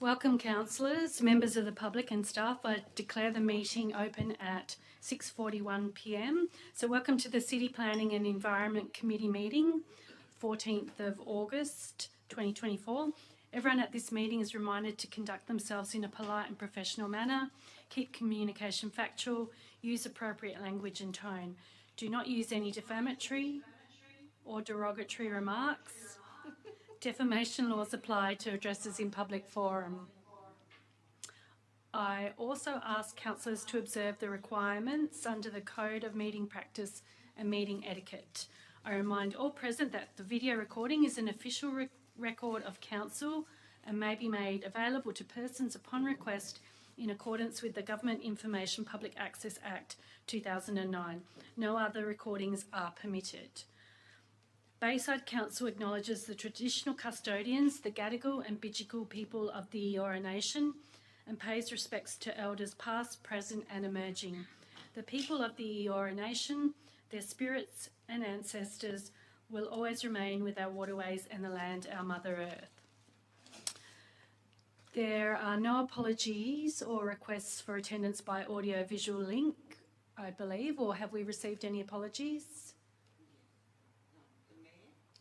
Welcome councillors, members of the public and staff. I declare the meeting open at 6:41 p.m. So welcome to the City Planning and Environment Committee meeting, 14th of August 2024. Everyone at this meeting is reminded to conduct themselves in a polite and professional manner, keep communication factual, use appropriate language and tone. Do not use any defamatory or derogatory remarks. Defamation laws apply to addresses in public forum. I also ask councillors to observe the requirements under the Code of Meeting Practice and Meeting Etiquette. I remind all present that the video recording is an official record of council and may be made available to persons upon request in accordance with the Government Information Public Access Act 2009. No other recordings are permitted. Bayside Council acknowledges the traditional custodians, the Gadigal and Bidjigal people of the Eora Nation, and pays respects to elders past, present and emerging. The people of the Eora Nation, their spirits and ancestors will always remain with our waterways and the land, our Mother Earth. There are no apologies or requests for attendance by audio-visual link, I believe, or have we received any apologies?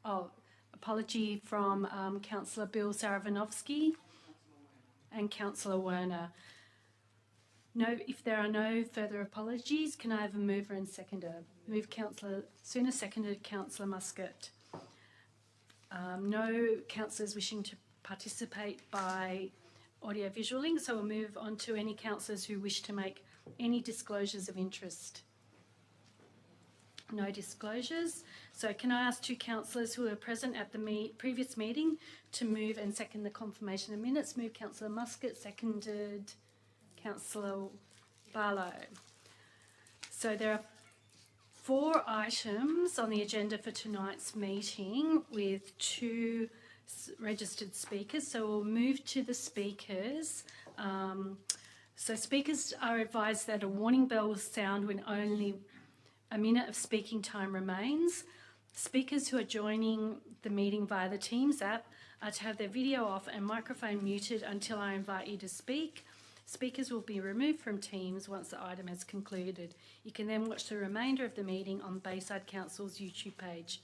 Oh, apology from Councillor Bill Saravanovsky and Councillor Werner. No, if there are no further apologies, can I have a mover and seconder? Move Councillor Sooner, seconded Councillor Muscat. No councillors wishing to participate by audio-visual link, so we'll move on to any councillors who wish to make any disclosures of interest. No disclosures. So can I ask two councillors who were present at the previous meeting to move and second the confirmation of minutes? Move Councillor Muscat, seconded Councillor Barlow. So there are 4 items on the agenda for tonight's meeting with 2 registered speakers. So we'll move to the speakers. So speakers are advised that a warning bell will sound when only a minute of speaking time remains. Speakers who are joining the meeting via the Teams app are to have their video off and microphone muted until I invite you to speak. Speakers will be removed from Teams once the item has concluded. You can then watch the remainder of the meeting on Bayside Council's YouTube page.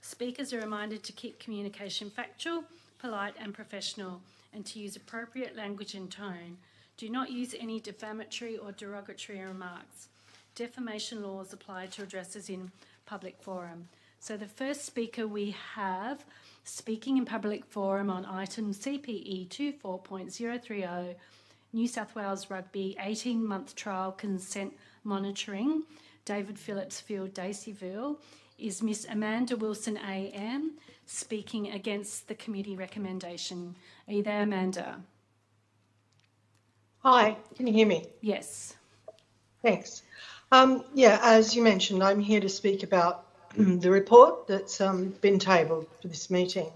Speakers are reminded to keep communication factual, polite and professional, and to use appropriate language and tone. Do not use any defamatory or derogatory remarks. Defamation laws apply to addresses in public forum. So the first speaker we have speaking in public forum on item CPE 24.030, New South Wales Rugby 18-month trial consent monitoring, David Phillips Field, Daceyville, is Miss Amanda Wilson AM speaking against the committee recommendation. Are you there, Amanda? Hi, can you hear me? Yes. Thanks. As you mentioned, I'm here to speak about the report that's been tabled for this meeting.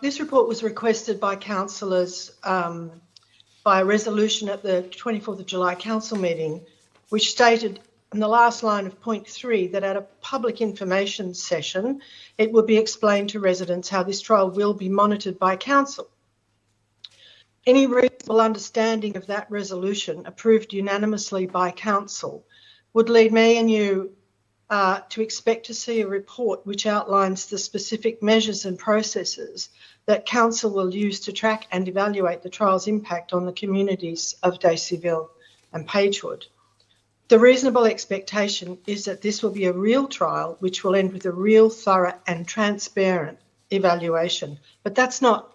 This report was requested by councillors by a resolution at the 24th of July council meeting, which stated in the last line of point 3 that at a public information session, it would be explained to residents how this trial will be monitored by council. Any reasonable understanding of that resolution, approved unanimously by council, would lead me and you to expect to see a report which outlines the specific measures and processes that council will use to track and evaluate the trial's impact on the communities of Daceyville and Pagewood. The reasonable expectation is that this will be a real trial which will end with a real, thorough and transparent evaluation. But that's not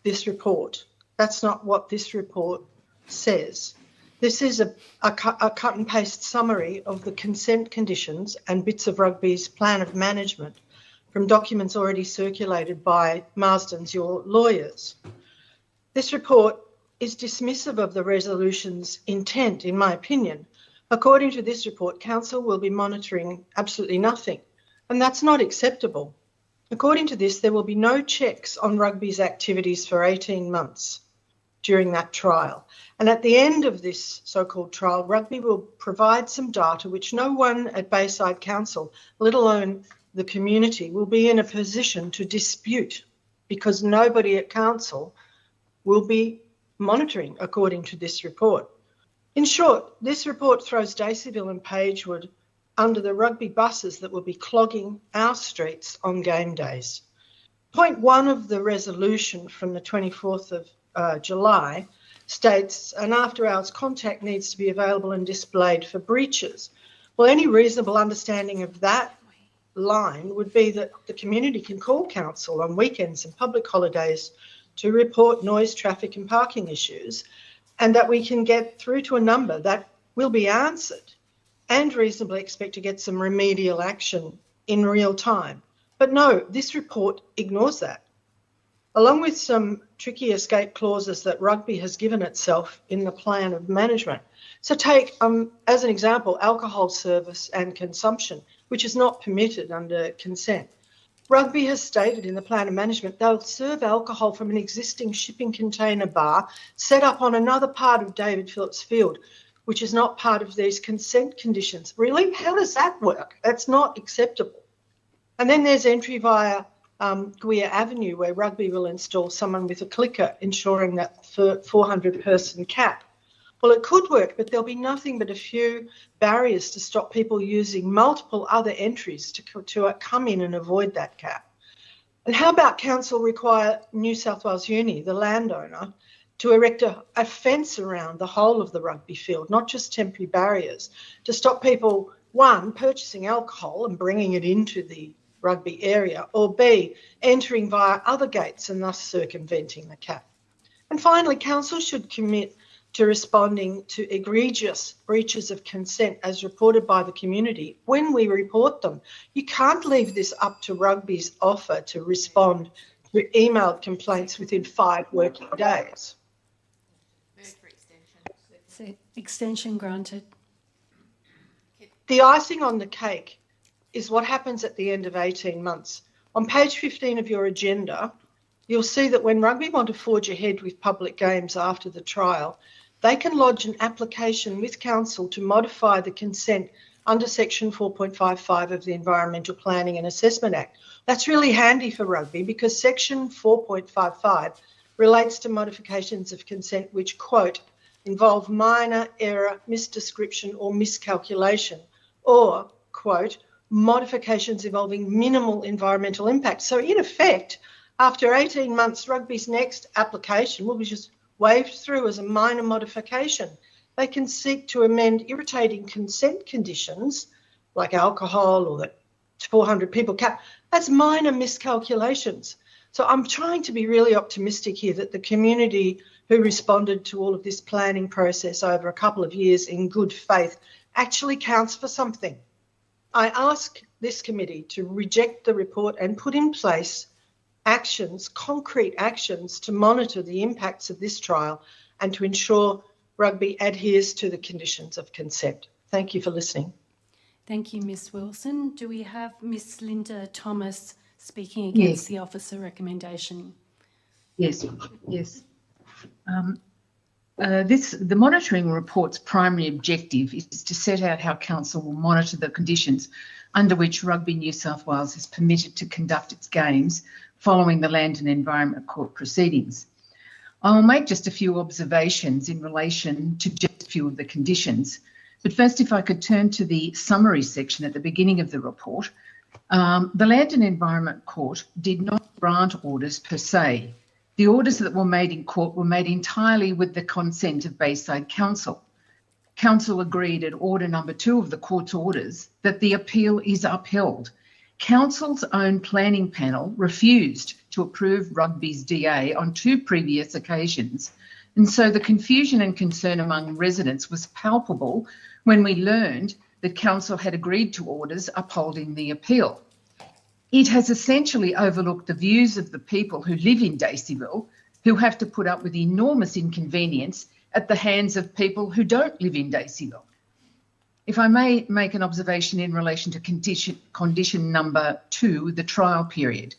this report. That's not what this report says. This is a cut and paste summary of the consent conditions and bits of Rugby's plan of management from documents already circulated by Marsden's, your lawyers. This report is dismissive of the resolution's intent, in my opinion. According to this report, council will be monitoring absolutely nothing, and that's not acceptable. According to this, there will be no checks on Rugby's activities for 18 months. During that trial. And at the end of this so-called trial, Rugby will provide some data which no one at Bayside Council, let alone the community, will be in a position to dispute. because nobody at council will be monitoring, according to this report. In short, this report throws Daceyville and Pagewood under the rugby buses that will be clogging our streets on game days. Point 1 of the resolution from the 24th of July states an after-hours contact needs to be available and displayed for breaches. Well, any reasonable understanding of that line would be that the community can call council on weekends and public holidays to report noise, traffic and parking issues, and that we can get through to a number that will be answered and reasonably expect to get some remedial action in real time. But no, this report ignores that, along with some tricky escape clauses that rugby has given itself in the plan of management. So take, as an example, alcohol service and consumption, which is not permitted under consent. Rugby has stated in the plan of management they'll serve alcohol from an existing shipping container bar set up on another part of David Phillips Field, which is not part of these consent conditions. Really? How does that work? That's not acceptable. And then there's entry via Guia Avenue, where rugby will install someone with a clicker, ensuring that 400-person cap. Well, it could work, but there'll be nothing but a few barriers to stop people using multiple other entries to come in and avoid that cap. And how about council require New South Wales Uni, the landowner, to erect a fence around the whole of the rugby field, not just temporary barriers, to stop people, one, purchasing alcohol and bringing it into the rugby area, or B, entering via other gates and thus circumventing the cap. And finally, council should commit to responding to egregious breaches of consent as reported by the community when we report them. You can't leave this up to rugby's offer to respond to emailed complaints within 5 working days. So, extension granted. The icing on the cake is what happens at the end of 18 months. On page 15 of your agenda, you'll see that when rugby want to forge ahead with public games after the trial, they can lodge an application with council to modify the consent under section 4.55 of the Environmental Planning and Assessment Act. That's really handy for rugby because section 4.55 relates to modifications of consent which, quote, involve minor error, misdescription or miscalculation, or, quote, modifications involving minimal environmental impact. So in effect, after 18 months, rugby's next application will be just waved through as a minor modification. They can seek to amend irritating consent conditions like alcohol or the 400 people cap. That's minor miscalculations. So I'm trying to be really optimistic here that the community who responded to all of this planning process over a couple of years in good faith actually counts for something. I ask this committee to reject the report and put in place actions, concrete actions to monitor the impacts of this trial and to ensure rugby adheres to the conditions of consent. Thank you for listening. Thank you, Ms Wilson. Do we have Ms Linda Thomas speaking against the officer recommendation? Yes. The monitoring report's primary objective is to set out how council will monitor the conditions under which Rugby New South Wales is permitted to conduct its games following the Land and Environment Court proceedings. I'll make just a few observations in relation to just a few of the conditions. But first, if I could turn to the summary section at the beginning of the report, the Land and Environment Court did not grant orders per se. The orders that were made in court were made entirely with the consent of Bayside Council. Council agreed at order number 2 of the court's orders that the appeal is upheld. Council's own planning panel refused to approve Rugby's DA on 2 previous occasions, and so the confusion and concern among residents was palpable when we learned that Council had agreed to orders upholding the appeal. It has essentially overlooked the views of the people who live in Daceyville, who have to put up with enormous inconvenience at the hands of people who don't live in Daceyville. If I may make an observation in relation to condition number 2, the trial period.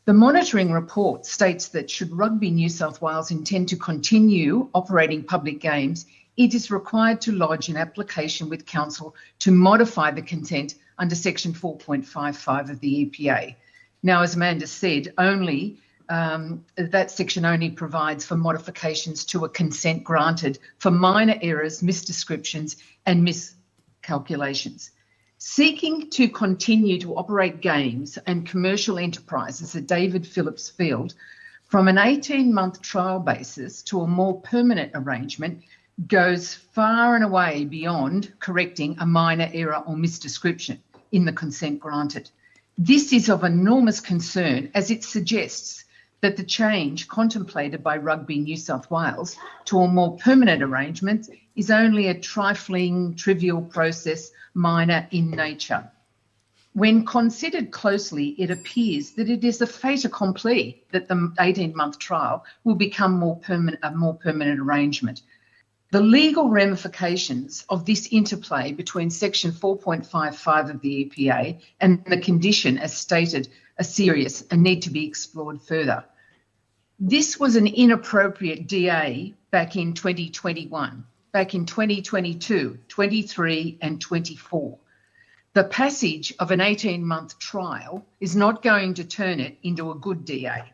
The monitoring report states that should Rugby New South Wales intend to continue operating public games, it is required to lodge an application with Council to modify the consent under section 4.55 of the EPA. Now, as Amanda said, only that section only provides for modifications to a consent granted for minor errors, misdescriptions and miscalculations. Seeking to continue to operate games and commercial enterprises at David Phillips Field from an 18-month trial basis to a more permanent arrangement goes far and away beyond correcting a minor error or misdescription in the consent granted. This is of enormous concern as it suggests that the change contemplated by Rugby New South Wales to a more permanent arrangement is only a trifling, trivial process, minor in nature. When considered closely, it appears that it is a fait accompli that the 18-month trial will become a more permanent arrangement. The legal ramifications of this interplay between section 4.55 of the EPA and the condition as stated are serious and need to be explored further. This was an inappropriate DA back in 2021, back in 2022, 23 and 24. The passage of an 18-month trial is not going to turn it into a good DA.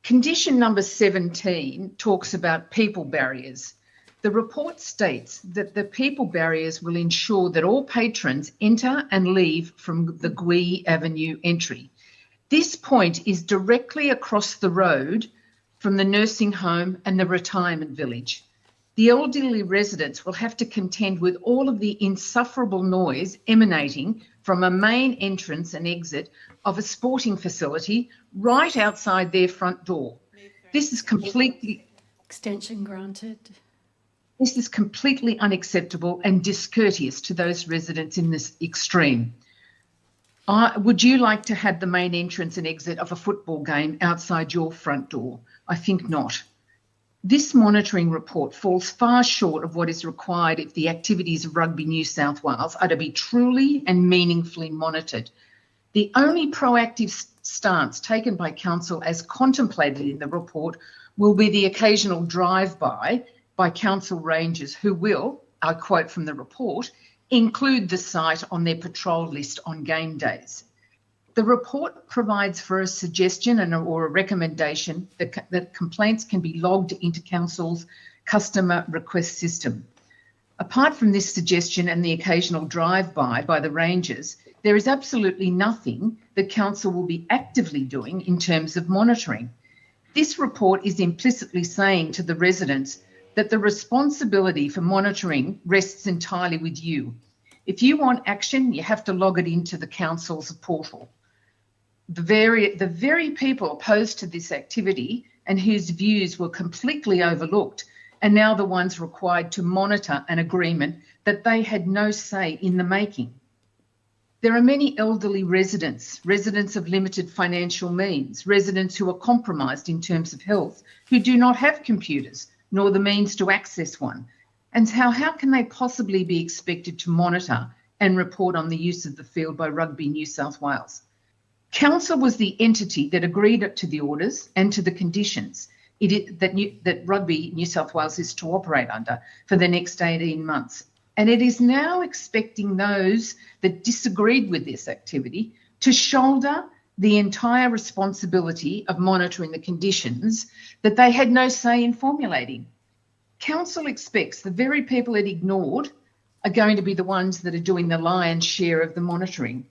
Condition number 17 talks about people barriers. The report states that the people barriers will ensure that all patrons enter and leave from the Gwee Avenue entry. This point is directly across the road from the nursing home and the retirement village. The elderly residents will have to contend with all of the insufferable noise emanating from a main entrance and exit of a sporting facility right outside their front door. This is completely... Extension granted. This is completely unacceptable and discourteous to those residents in this extreme. Would you like to have the main entrance and exit of a football game outside your front door? I think not. This monitoring report falls far short of what is required if the activities of Rugby New South Wales are to be truly and meaningfully monitored. The only proactive stance taken by Council as contemplated in the report will be the occasional drive-by by Council rangers who will, I quote from the report, include the site on their patrol list on game days. The report provides for a suggestion or a recommendation that complaints can be logged into Council's customer request system. Apart from this suggestion and the occasional drive-by by the rangers, there is absolutely nothing that Council will be actively doing in terms of monitoring. This report is implicitly saying to the residents that the responsibility for monitoring rests entirely with you. If you want action, you have to log it into the Council's portal. The very people opposed to this activity and whose views were completely overlooked are now the ones required to monitor an agreement that they had no say in the making. There are many elderly residents of limited financial means, residents who are compromised in terms of health, who do not have computers nor the means to access one. And how can they possibly be expected to monitor and report on the use of the field by Rugby New South Wales? Council was the entity that agreed to the orders and to the conditions that Rugby New South Wales is to operate under for the next 18 months. And it is now expecting those that disagreed with this activity to shoulder the entire responsibility of monitoring the conditions that they had no say in formulating. Council expects the very people it ignored are going to be the ones that are doing the lion's share of the monitoring.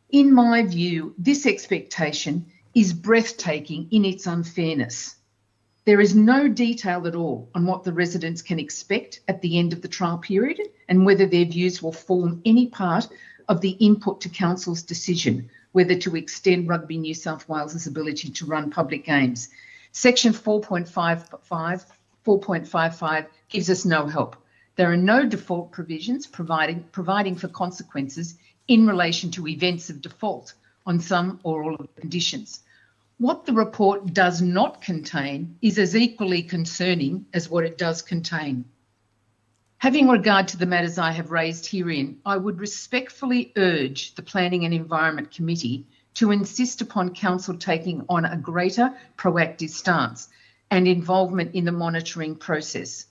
In my view, this expectation is breathtaking in its unfairness. There is no detail at all on what the residents can expect at the end of the trial period and whether their views will form any part of the input to Council's decision whether to extend Rugby New South Wales's ability to run public games. Section 4.55 gives us no help. There are no default provisions providing for consequences in relation to events of default on some or all of the conditions. What the report does not contain is as equally concerning as what it does contain. Having regard to the matters I have raised herein, I would respectfully urge the Planning and Environment Committee to insist upon Council taking on a greater proactive stance and involvement in the monitoring process.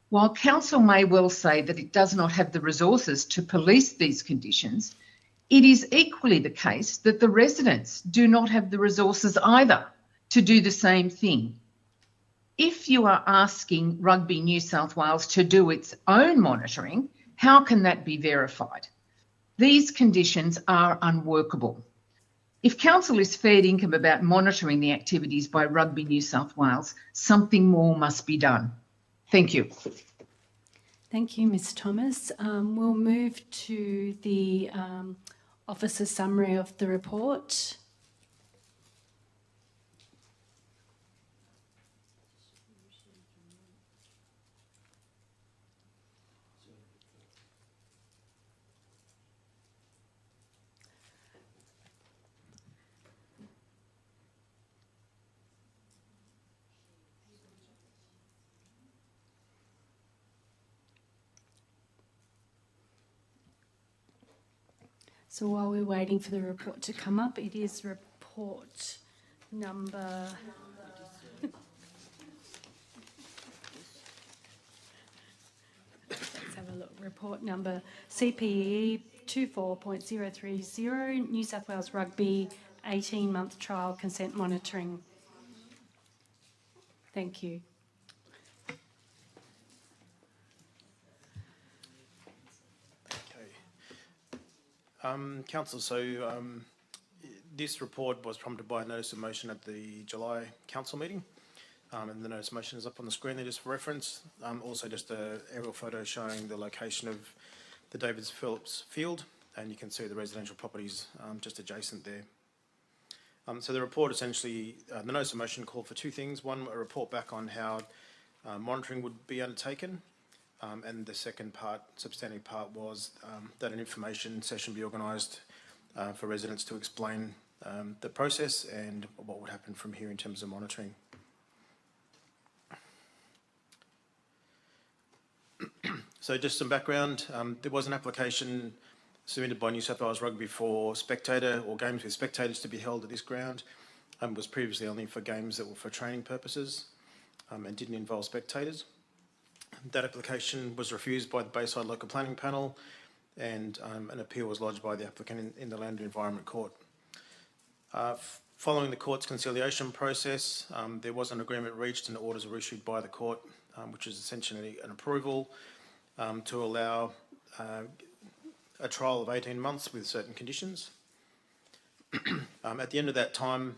While Council may well say that it does not have the resources to police these conditions, it is equally the case that the residents do not have the resources either. to do the same thing. If you are asking Rugby New South Wales to do its own monitoring, how can that be verified? These conditions are unworkable. If council is fair income about monitoring the activities by Rugby New South Wales, something more must be done. Thank you. Thank you, Ms Thomas. We'll move to the officer's summary of the report. So while we're waiting for the report to come up, it is report number... Let's have a look. Report number CPE 24.030, New South Wales Rugby 18-month trial consent monitoring. Thank you. Council, so this report was prompted by a notice of motion at the July council meeting, and the notice of motion is up on the screen there just for reference. Also just an aerial photo showing the location of the David Phillips field, and you can see the residential properties just adjacent there. So the report essentially, the notice of motion called for two things. One, a report back on how monitoring would be undertaken. And the second part, substantive part, was that an information session be organised for residents to explain the process and what would happen from here in terms of monitoring. So just some background, there was an application submitted by New South Wales Rugby for spectator or games with spectators to be held at this ground. It was previously only for games that were for training purposes and didn't involve spectators. That application was refused by the Bayside Local Planning Panel, and an appeal was lodged by the applicant in the Land and Environment Court. Following the court's conciliation process, there was an agreement reached and orders were issued by the court, which is essentially an approval to allow a trial of 18 months with certain conditions. At the end of that time,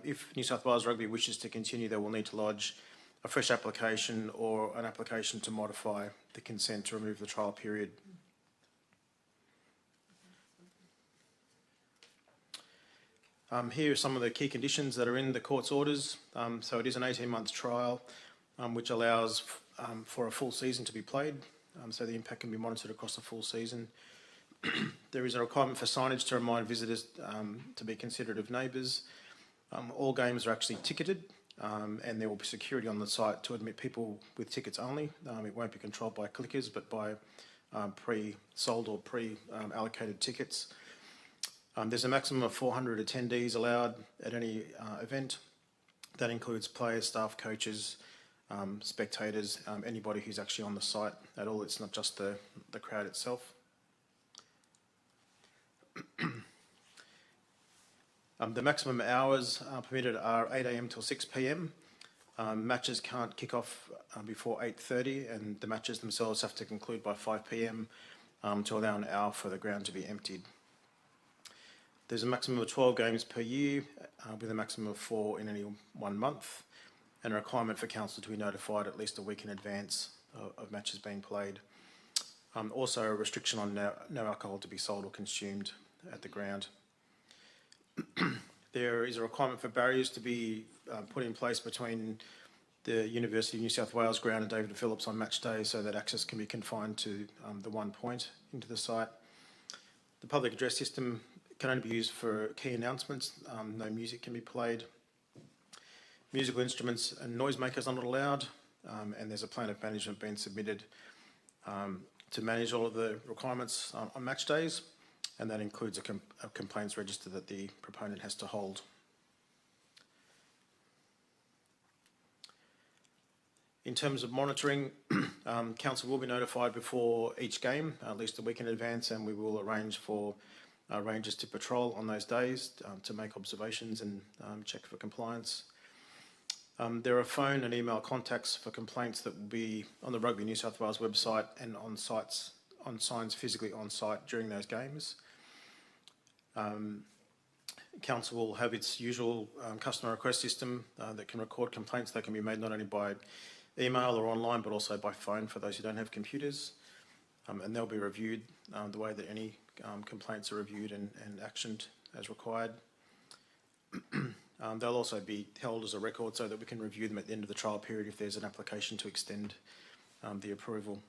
if New South Wales Rugby wishes to continue, they will need to lodge a fresh application or an application to modify the consent to remove the trial period. Here are some of the key conditions that are in the court's orders. So it is an 18-month trial, which allows for a full season to be played, so the impact can be monitored across a full season. There is a requirement for signage to remind visitors to be considerate of neighbours. All games are actually ticketed, and there will be security on the site to admit people with tickets only. It won't be controlled by clickers, but by pre-sold or pre-allocated tickets. There's a maximum of 400 attendees allowed at any event. That includes players, staff, coaches, spectators, anybody who's actually on the site at all. It's not just the crowd itself. The maximum hours permitted are 8 AM till 6 PM. Matches can't kick off before 8:30, and the matches themselves have to conclude by 5 PM to allow an hour for the ground to be emptied. There's a maximum of 12 games per year, with a maximum of 4 in any 1 month, and a requirement for council to be notified at least a week in advance of matches being played. Also a restriction on no alcohol to be sold or consumed at the ground. There is a requirement for barriers to be put in place between the University of New South Wales ground and David Phillips on match day, so that access can be confined to the one point into the site. The public address system can only be used for key announcements. No music can be played. Musical instruments and noisemakers are not allowed, and there's a plan of management being submitted to manage all of the requirements on match days, and that includes a complaints register that the proponent has to hold. In terms of monitoring, council will be notified before each game, at least a week in advance, and we will arrange for rangers to patrol on those days to make observations and check for compliance. There are phone and email contacts for complaints that will be on the Rugby New South Wales website and on signs physically on site during those games. Council will have its usual customer request system that can record complaints. They can be made not only by email or online, but also by phone for those who don't have computers. And they'll be reviewed the way that any complaints are reviewed and actioned as required. They'll also be held as a record so that we can review them at the end of the trial period if there's an application to extend the approval.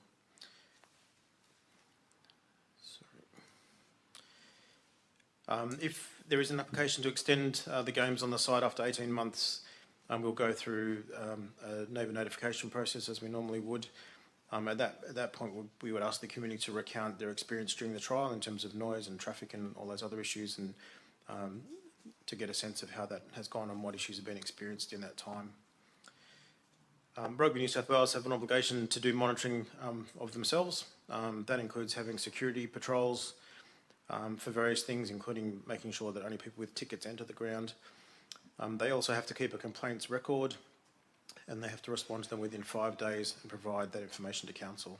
If there is an application to extend the games on the site after 18 months, we'll go through a neighbour notification process as we normally would. At that point, we would ask the community to recount their experience during the trial in terms of noise and traffic and all those other issues, and to get a sense of how that has gone and what issues have been experienced in that time. Rugby New South Wales have an obligation to do monitoring of themselves. That includes having security patrols for various things, including making sure that only people with tickets enter the ground. They also have to keep a complaints record, and they have to respond to them within 5 days and provide that information to council.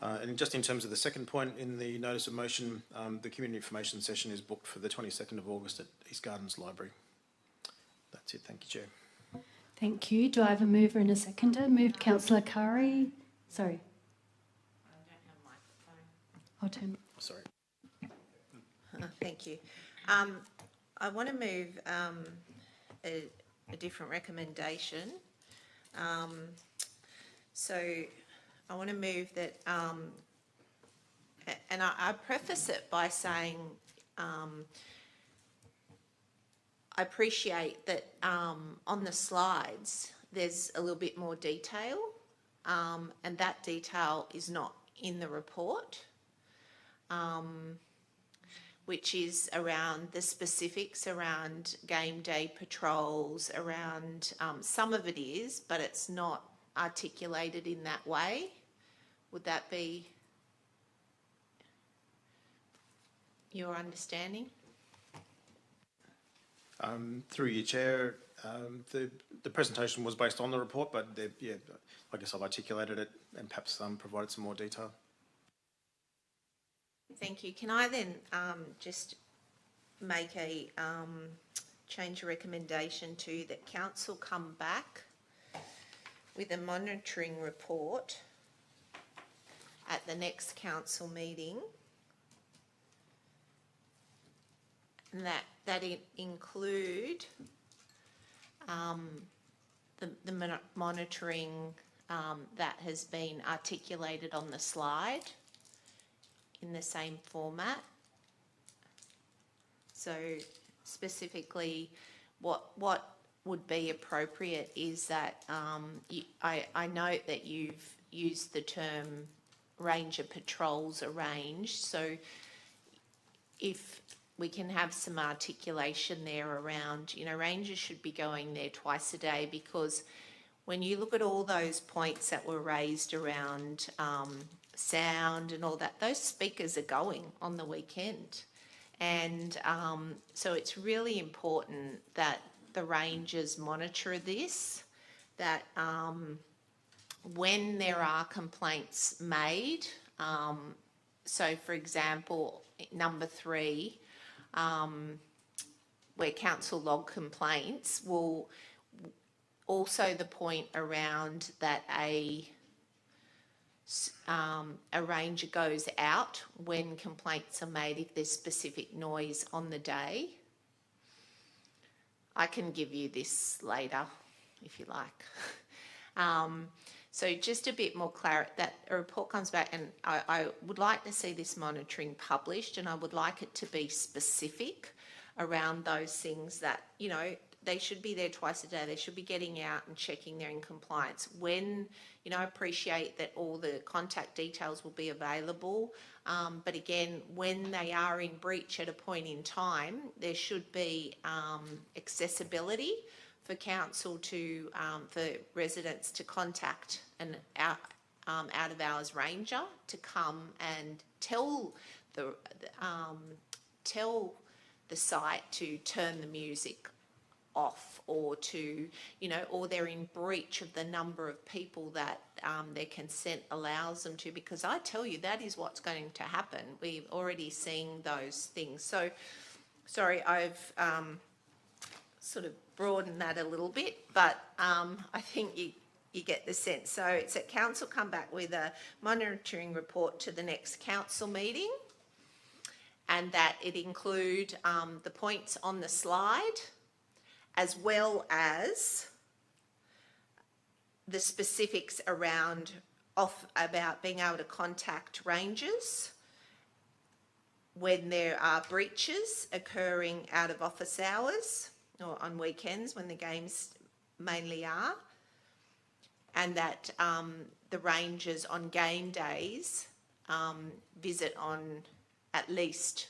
And just in terms of the second point in the notice of motion, the community information session is booked for the 22nd of August at East Gardens Library. That's it. Thank you, Chair. Thank you. Do I have a mover and a seconder? Moved Councillor Curry. Sorry. I don't have a microphone. I'll turn. Sorry. Thank you. I want to move a different recommendation. So I want to move that, and I preface it by saying I appreciate that on the slides there's a little bit more detail, and that detail is not in the report. Which is around the specifics around game day patrols, around some of it is, but it's not articulated in that way. Would that be your understanding? Through your Chair, the presentation was based on the report, but yeah, I guess I've articulated it and perhaps provided some more detail. Thank you. Can I then just make a change of recommendation to that council come back with a monitoring report at the next council meeting, and that it include the monitoring that has been articulated on the slide in the same format. So specifically what would be appropriate is that I note that you've used the term ranger patrols arranged, so if we can have some articulation there around, you know, rangers should be going there twice a day, because when you look at all those points that were raised around sound and all that, those speakers are going on the weekend, and so it's really important that the rangers monitor this, that when there are complaints made, so for example number 3, where council log complaints, will also the point around that a ranger goes out when complaints are made if there's specific noise on the day. I can give you this later if you like. So just a bit more clarity, that a report comes back, and I would like to see this monitoring published, and I would like it to be specific around those things that, you know, they should be there twice a day. They should be getting out and checking they're in compliance. When, you know, I appreciate that all the contact details will be available, but again, when they are in breach at a point in time, there should be accessibility for council to, for residents to contact an out of hours ranger to come and tell the site to turn the music off, or to, or they're in breach of the number of people that their consent allows them to, because I tell you, that is what's going to happen. We're already seeing those things. So, sorry, I've sort of broadened that a little bit, but I think you get the sense. So it's that council come back with a monitoring report to the next council meeting, and that it include the points on the slide, as well as the specifics about being able to contact rangers when there are breaches occurring out of office hours or on weekends when the games mainly are, and that the rangers on game days visit on at least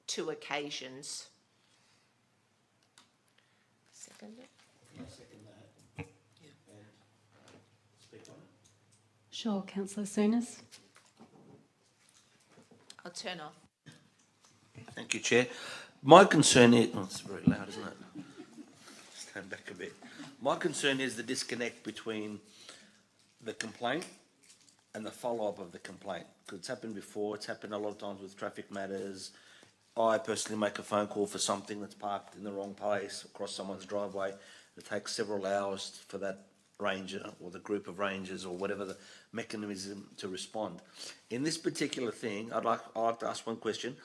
2 occasions. Second it? I second that. Yeah. And speak on it. Sure, Councillor Souness. I'll turn off. Thank you, Chair. My concern is, it's very loud, isn't it? Stand back a bit. My concern is the disconnect between the complaint and the follow-up of the complaint. Because it's happened before, it's happened a lot of times with traffic matters. I personally make a phone call for something that's parked in the wrong place across someone's driveway. It takes several hours for that ranger or the group of rangers or whatever the mechanism to respond. In this particular thing, I'd like to ask one question.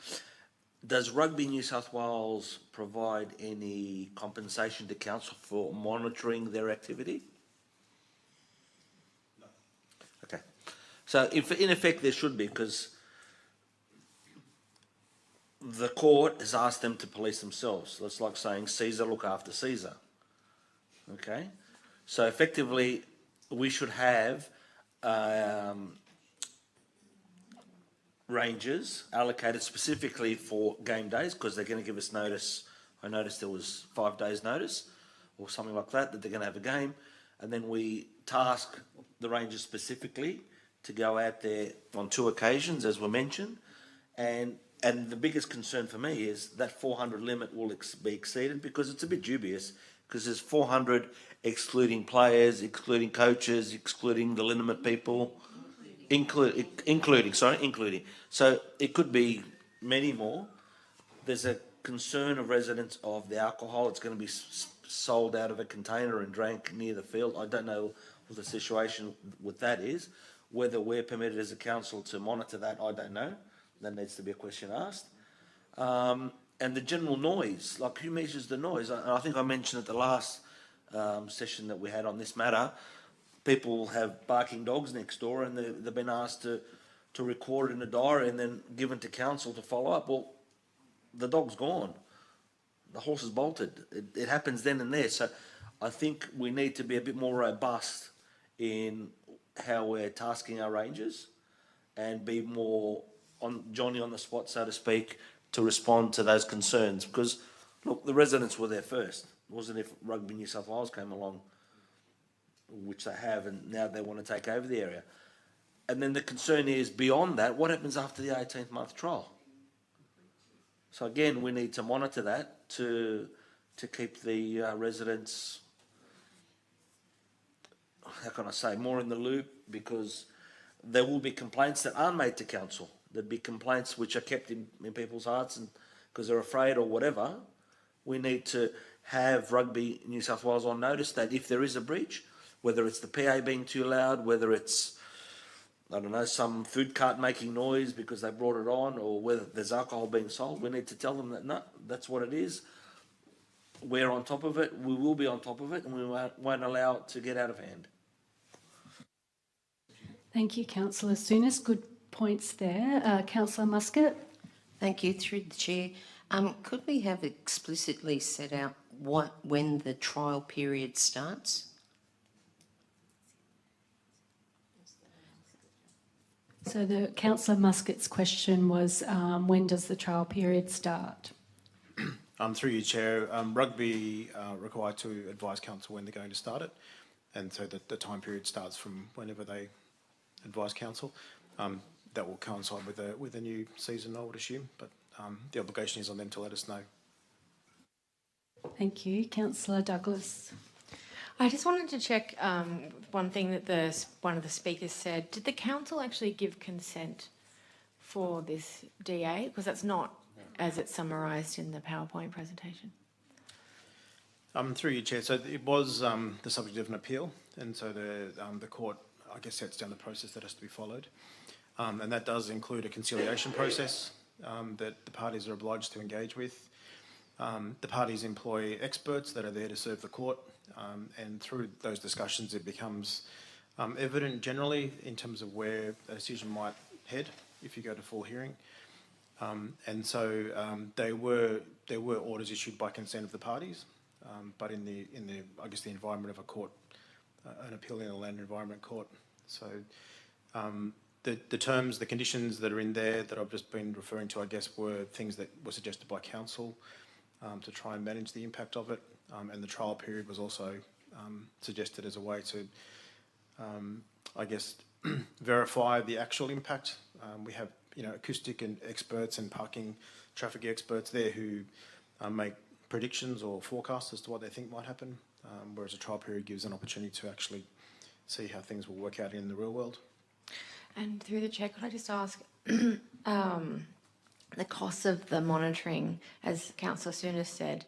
Does Rugby New South Wales provide any compensation to council for monitoring their activity? No. Okay. So in effect there should be, because the court has asked them to police themselves. So it's like saying Caesar look after Caesar. Okay? So effectively we should have rangers allocated specifically for game days, because they're going to give us notice. I noticed there was 5 days notice or something like that they're going to have a game, and then we task the rangers specifically to go out there on 2 occasions, as were mentioned, and the biggest concern for me is that 400 limit will be exceeded, because it's a bit dubious, because there's 400 excluding players, excluding coaches, excluding the liniment people, including. So it could be many more. There's a concern of residents of the alcohol. It's going to be sold out of a container and drank near the field. I don't know what the situation with that is. Whether we're permitted as a council to monitor that, I don't know. That needs to be a question asked. And the general noise, like who measures the noise? I think I mentioned at the last session that we had on this matter, people have barking dogs next door, and they've been asked to record it in a diary and then given to council to follow up. Well, the dog's gone. The horse is bolted. It happens then and there. So I think we need to be a bit more robust in how we're tasking our rangers and be more on Johnny on the spot, so to speak, to respond to those concerns. Because, look, the residents were there first. It wasn't if Rugby New South Wales came along, which they have, and now they want to take over the area. And then the concern is, beyond that, what happens after the 18th month trial? So again, we need to monitor that to keep the residents, how can I say, more in the loop, because there will be complaints that aren't made to council. There'd be complaints which are kept in people's hearts, and because they're afraid or whatever. We need to have Rugby New South Wales on notice that if there is a breach, whether it's the PA being too loud, whether it's, I don't know, some food cart making noise because they brought it on, or whether there's alcohol being sold, we need to tell them that, no, that's what it is. We're on top of it, we will be on top of it, and we won't allow it to get out of hand. Thank you, Councillor Souness. Good points there. Councillor Muscat. Thank you. Through the chair, could we have explicitly set out when the trial period starts? So the Councillor Muscat's question was, when does the trial period start? Through you, Chair, Rugby are required to advise council when they're going to start it, and so the time period starts from whenever they advise council. That will coincide with the new season, I would assume, but the obligation is on them to let us know. Thank you. Councillor Douglas. I just wanted to check one thing that one of the speakers said. Did the council actually give consent for this DA? Because that's not as it's summarised in the PowerPoint presentation. Through you, Chair. So it was the subject of an appeal, and so the court, I guess, sets down the process that has to be followed, and that does include a conciliation process that the parties are obliged to engage with. The parties employ experts that are there to serve the court, and through those discussions, it becomes evident generally in terms of where a decision might head if you go to full hearing. And so there were orders issued by consent of the parties. But in the I guess the environment of a court, an appeal in a land environment court. So the terms, the conditions that are in there that I've just been referring to, I guess, were things that were suggested by council to try and manage the impact of it, and the trial period was also suggested as a way to, I guess, verify the actual impact. We have acoustic and experts and parking traffic experts there who make predictions or forecasts as to what they think might happen, whereas a trial period gives an opportunity to actually see how things will work out in the real world. And through the chair, could I just ask, the costs of the monitoring, as Councillor Souness said,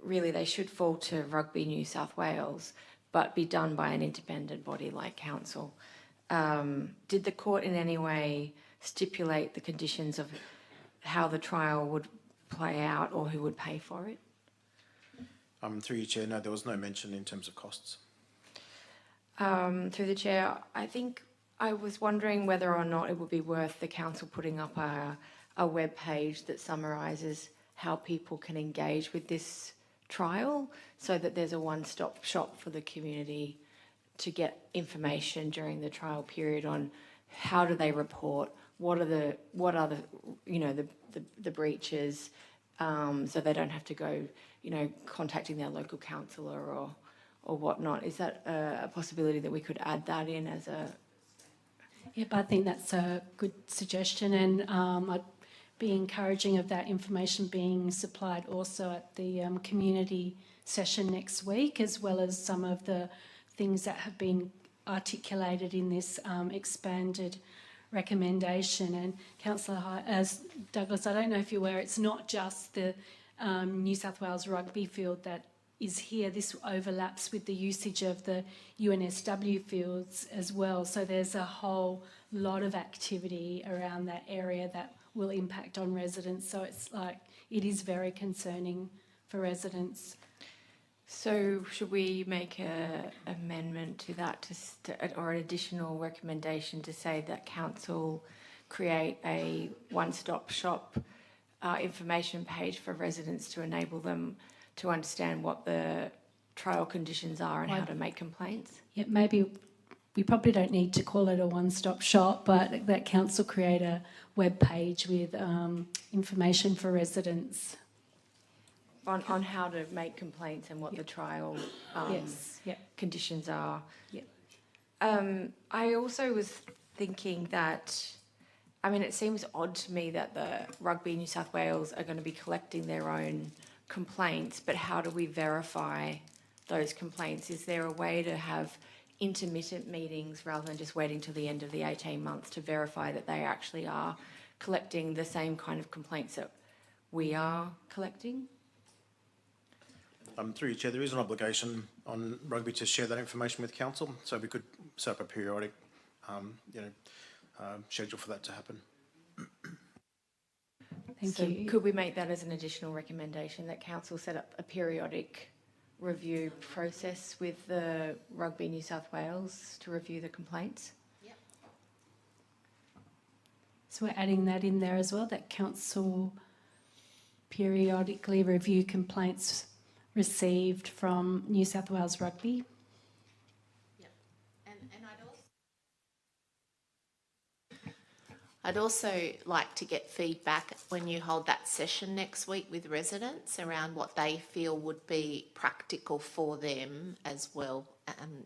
really they should fall to Rugby New South Wales, but be done by an independent body like council. Did the court in any way stipulate the conditions of how the trial would play out or who would pay for it? Through you, Chair, no, there was no mention in terms of costs. Through the chair, I think I was wondering whether or not it would be worth the council putting up a web page that summarises how people can engage with this trial, so that there's a one-stop shop for the community to get information during the trial period on how do they report, what are the breaches, so they don't have to go, contacting their local councillor or whatnot. Is that a possibility that we could add that in as a? Yep, I think that's a good suggestion, and I'd be encouraging of that information being supplied also at the community session next week, as well as some of the things that have been articulated in this expanded recommendation. And Councillor Douglas, I don't know if you're aware, it's not just the New South Wales rugby field that is here. This overlaps with the usage of the UNSW fields as well. So there's a whole lot of activity around that area that will impact on residents. So it's like, it is very concerning for residents. So should we make an amendment to that or an additional recommendation to say that council create a one-stop shop information page for residents to enable them to understand what the trial conditions are and how to make complaints? Yeah, maybe we probably don't need to call it a one-stop shop, but that council create a web page with information for residents. On how to make complaints and what the trial conditions are. Yep. I also was thinking that, it seems odd to me that the Rugby New South Wales are going to be collecting their own complaints, but how do we verify those complaints? Is there a way to have intermittent meetings rather than just waiting till the end of the 18 months to verify that they actually are collecting the same kind of complaints that we are collecting? Through you, Chair, there is an obligation on rugby to share that information with council, so we could set up a periodic schedule for that to happen. Thank you. Could we make that as an additional recommendation, that council set up a periodic review process with the Rugby New South Wales to review the complaints? Yep. So we're adding that in there as well, that council periodically review complaints received from New South Wales Rugby. Yep. And I'd also like to get feedback when you hold that session next week with residents around what they feel would be practical for them as well,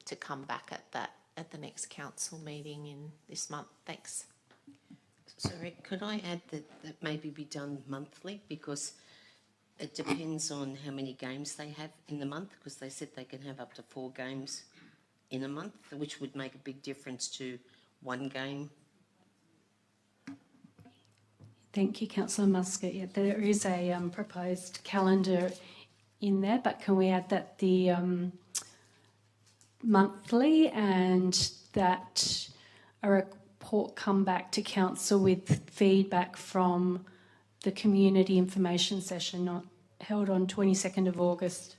to come back at the next council meeting in this month. Thanks. Sorry, could I add that maybe be done monthly, because It depends on how many games they have in the month, because they said they can have up to 4 games in a month, which would make a big difference to one game. Thank you, Councillor Muscat. Yeah, there is a proposed calendar in there, but can we add that the monthly and that a report come back to council with feedback from the community information session held on 22nd of August?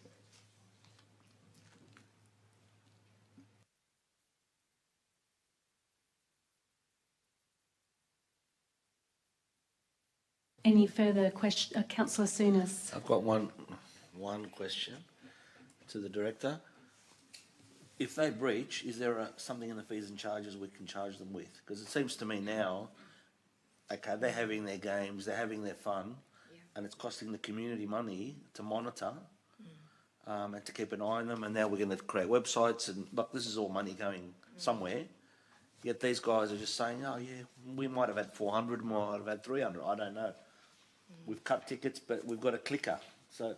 Any further question? Councillor Souness. I've got one question to the director. If they breach, is there something in the fees and charges we can charge them with? Because it seems to me now, okay, they're having their games, they're having their fun, and it's costing the community money to monitor and to keep an eye on them. And now we're going to create websites, and look, this is all money going somewhere. Yet these guys are just saying, oh yeah, we might have had 400, we might have had 300, I don't know. We've cut tickets, but we've got a clicker. So,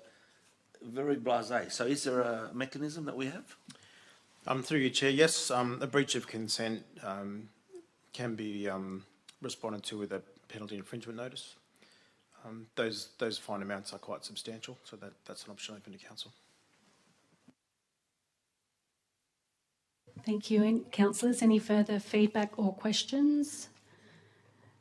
very blasé. So is there a mechanism that we have? Through your chair, yes, a breach of consent can be responded to with a penalty infringement notice. Those fine amounts are quite substantial, so that's an option open to council. Thank you. And councillors, any further feedback or questions?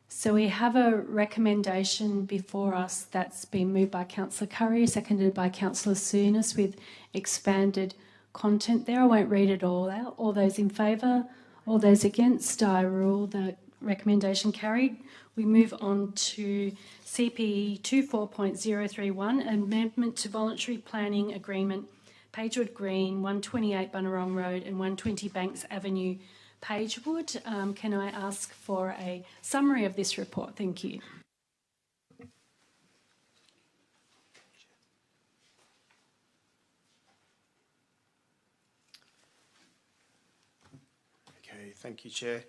So we have a recommendation before us that's been moved by Councillor Curry, seconded by Councillor Souness, with expanded content there. I won't read it all out. All those in favour? All those against? I rule the recommendation carried. We move on to CPE 24.031, Amendment to Voluntary Planning Agreement, Pagewood Green, 128 Bunnerong Road and 120 Banks Avenue, Pagewood. Can I ask for a summary of this report? Thank you. Okay, thank you, Chair.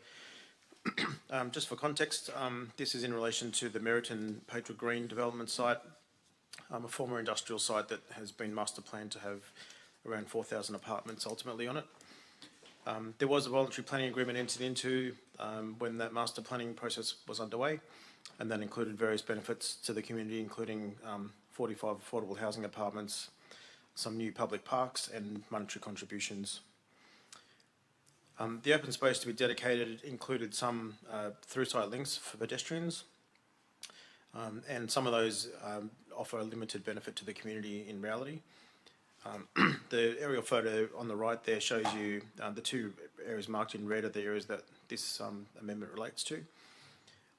Just for context, this is in relation to the Meriton Pagewood Green development site, a former industrial site that has been master planned to have around 4,000 apartments ultimately on it. There was a voluntary planning agreement entered into when that master planning process was underway, and that included various benefits to the community, including 45 affordable housing apartments, some new public parks and monetary contributions. The open space to be dedicated included some through-site links for pedestrians, and some of those offer a limited benefit to the community in reality. The aerial photo on the right there shows you the two areas marked in red are the areas that this amendment relates to.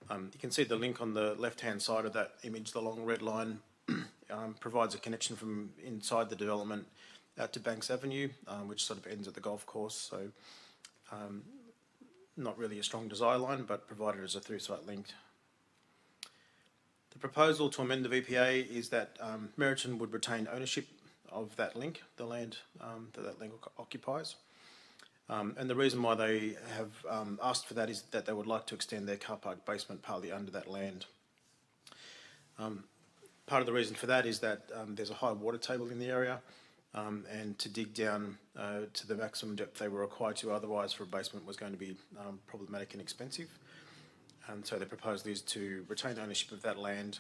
You can see the link on the left-hand side of that image, the long red line, provides a connection from inside the development out to Banks Avenue, which sort of ends at the golf course. So not really a strong desire line, but provided as a through-site link. The proposal to amend the VPA is that Meriton would retain ownership of that link, the land that link occupies. And the reason why they have asked for that is that they would like to extend their car park basement partly under that land. Part of the reason for that is that there's a high water table in the area, and to dig down to the maximum depth they were required to otherwise for a basement was going to be problematic and expensive. And so the proposal is to retain ownership of that land,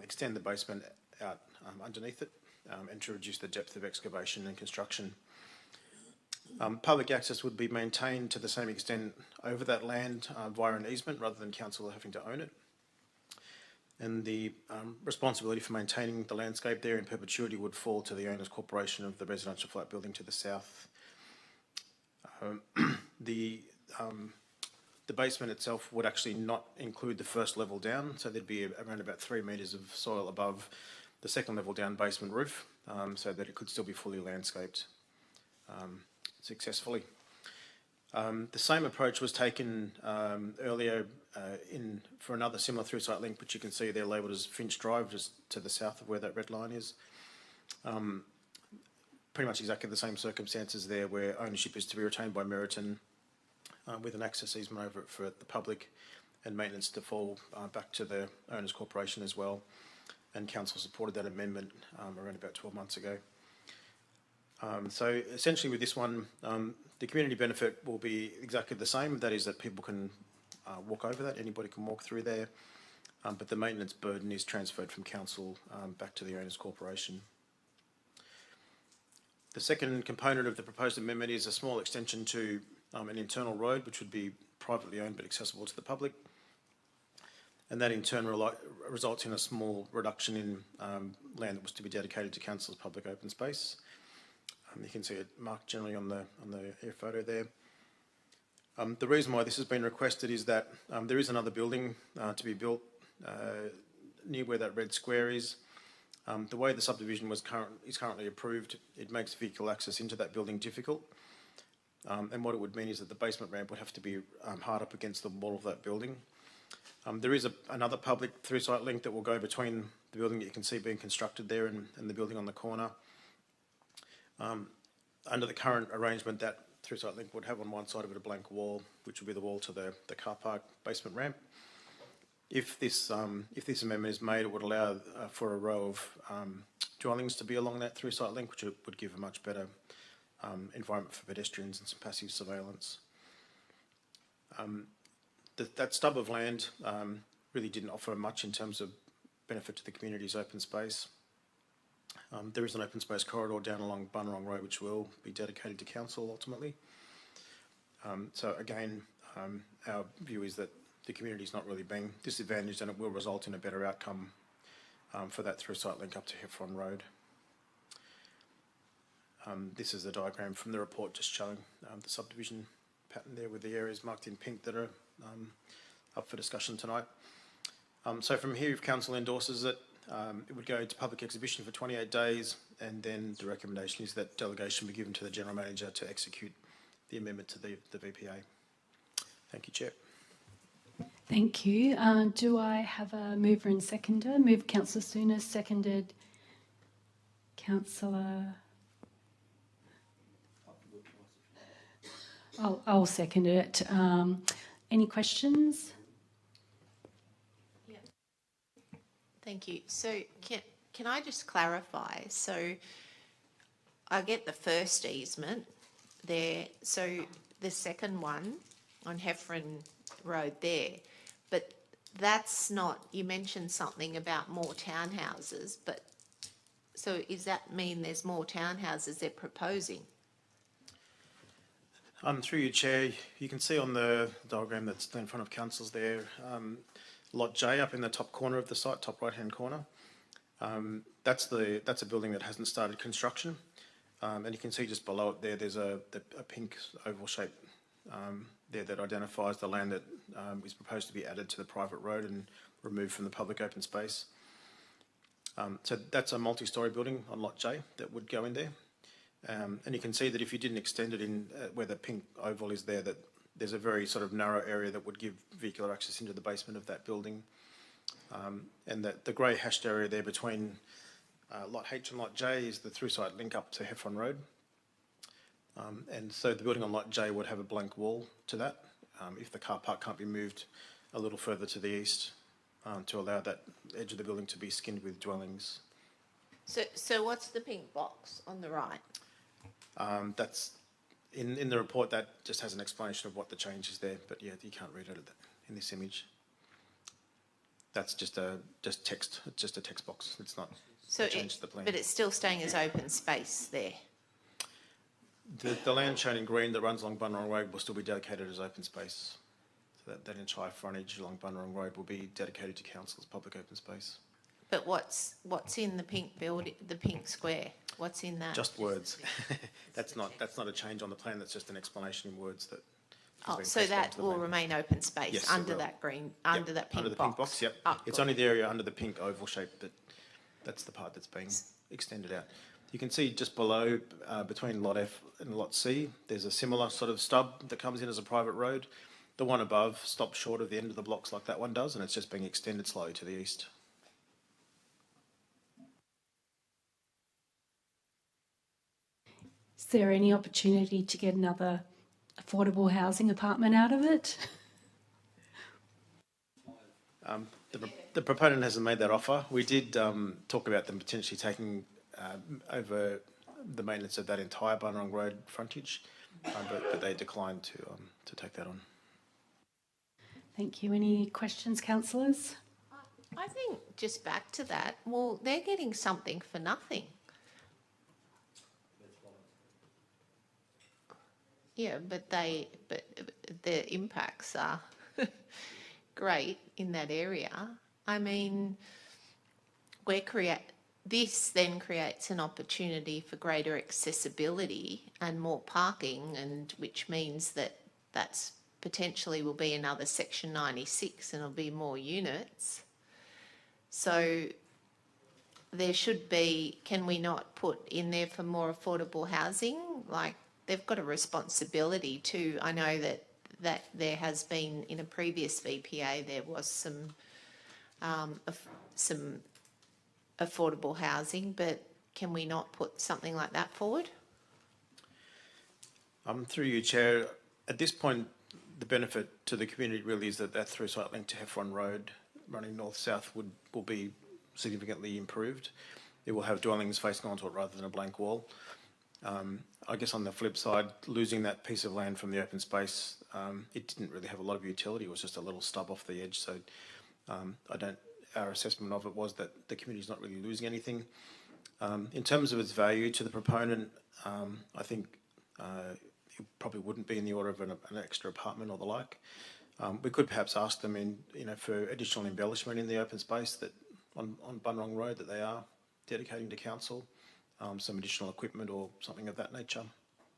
extend the basement out underneath it, and to reduce the depth of excavation and construction. Public access would be maintained to the same extent over that land via an easement rather than council having to own it. And the responsibility for maintaining the landscape there in perpetuity would fall to the owners' corporation of the residential flat building to the south. The basement itself would actually not include the first level down, so there'd be around about 3 metres of soil above the second level down basement roof, so that it could still be fully landscaped successfully. The same approach was taken earlier for another similar through-site link, which you can see they're labelled as Finch Drive, just to the south of where that red line is. Pretty much exactly the same circumstances there, where ownership is to be retained by Meriton with an access easement over it for the public and maintenance to fall back to the owners' corporation as well. and council supported that amendment around about 12 months ago. So essentially with this one, the community benefit will be exactly the same. That is that people can walk over that, anybody can walk through there, but the maintenance burden is transferred from council back to the owners corporation. The second component of the proposed amendment is a small extension to an internal road, which would be privately owned but accessible to the public. And that in turn results in a small reduction in land that was to be dedicated to council's public open space. You can see it marked generally on the air photo there. The reason why this has been requested is that there is another building to be built near where that red square is. The way the subdivision is currently approved, it makes vehicle access into that building difficult. And what it would mean is that the basement ramp would have to be hard up against the wall of that building. There is another public through-site link that will go between the building that you can see being constructed there and the building on the corner. Under the current arrangement, that through-site link would have on one side of it a blank wall, which would be the wall to the car park basement ramp. If this amendment is made, it would allow for a row of dwellings to be along that through-site link, which would give a much better environment for pedestrians and some passive surveillance. That stub of land really didn't offer much in terms of benefit to the community's open space. There is an open space corridor down along Bunurong Road which will be dedicated to council ultimately. So again, our view is that the community is not really being disadvantaged and it will result in a better outcome for that through-site link up to Heffron Road. This is a diagram from the report just showing the subdivision pattern there with the areas marked in pink that are up for discussion tonight. So from here, if council endorses it, it would go to public exhibition for 28 days, and then the recommendation is that delegation be given to the General Manager to execute the amendment to the VPA. Thank you, Chair. Thank you. Do I have a mover and seconder? Moved Councillor Sooner, seconded Councillor... I'll second it. Any questions? Yeah. Thank you. So can I just clarify? So I get the first easement there. So the second one on Heffron Road there, but that's not, you mentioned something about more townhouses, but so does that mean there's more townhouses they're proposing? Through you, Chair, you can see on the diagram that's in front of councils there, Lot J up in the top corner of the site, top right-hand corner. That's a building that hasn't started construction, and you can see just below it there, there's a pink oval shape there that identifies the land that is proposed to be added to the private road and removed from the public open space. So that's a multi-storey building on Lot J that would go in there. And you can see that if you didn't extend it in where the pink oval is there, that there's a very sort of narrow area that would give vehicular access into the basement of that building. And that the grey hashed area there between Lot H and Lot J is the through-site link up to Heffron Road. And so the building on Lot J would have a blank wall to that if the car park can't be moved a little further to the east to allow that edge of the building to be skinned with dwellings. So what's the pink box on the right? That's in the report. That just has an explanation of what the change is there, but yeah, you can't read it in this image. That's just text. It's just a text box. It's not a change to the plan. But it's still staying as open space there. The land shown in green that runs along Bunurong Road will still be dedicated as open space. So that entire frontage along Bunurong Road will be dedicated to council's public open space. But what's in the pink building, the pink square? What's in that? Just words. That's not a change on the plan. That's just an explanation in words that. Oh, so that will remain open space. Yes, under that green, under that pink box. Under the pink box, yep. Oh, it's only the area under the pink oval shape that's the part that's being extended out. You can see just below, between Lot F and Lot C, there's a similar sort of stub that comes in as a private road. The one above stops short of the end of the blocks like that one does, and it's just being extended slowly to the east. Is there any opportunity to get another affordable housing apartment out of it? The proponent hasn't made that offer. We did talk about them potentially taking over the maintenance of that entire Bunurong Road frontage, but they declined to take that on. Thank you. Any questions, councillors? I think just back to that, well, they're getting something for nothing. Yeah, but the impacts are great in that area. I mean, this then creates an opportunity for greater accessibility and more parking, and which means that's potentially will be another Section 96 and it'll be more units. So there should be, can we not put in there for more affordable housing? Like, they've got a responsibility to, I know that there has been, in a previous VPA, there was some affordable housing, but can we not put something like that forward? Through you, Chair, at this point, the benefit to the community really is that through site link to Heffron Road running north-south will be significantly improved. It will have dwellings facing onto it rather than a blank wall. I guess on the flip side, losing that piece of land from the open space, it didn't really have a lot of utility. It was just a little stub off the edge. So our assessment of it was that the community's not really losing anything. In terms of its value to the proponent, I think it probably wouldn't be in the order of an extra apartment or the like. We could perhaps ask them for additional embellishment in the open space that on Bunurong Road that they are dedicating to council, some additional equipment or something of that nature.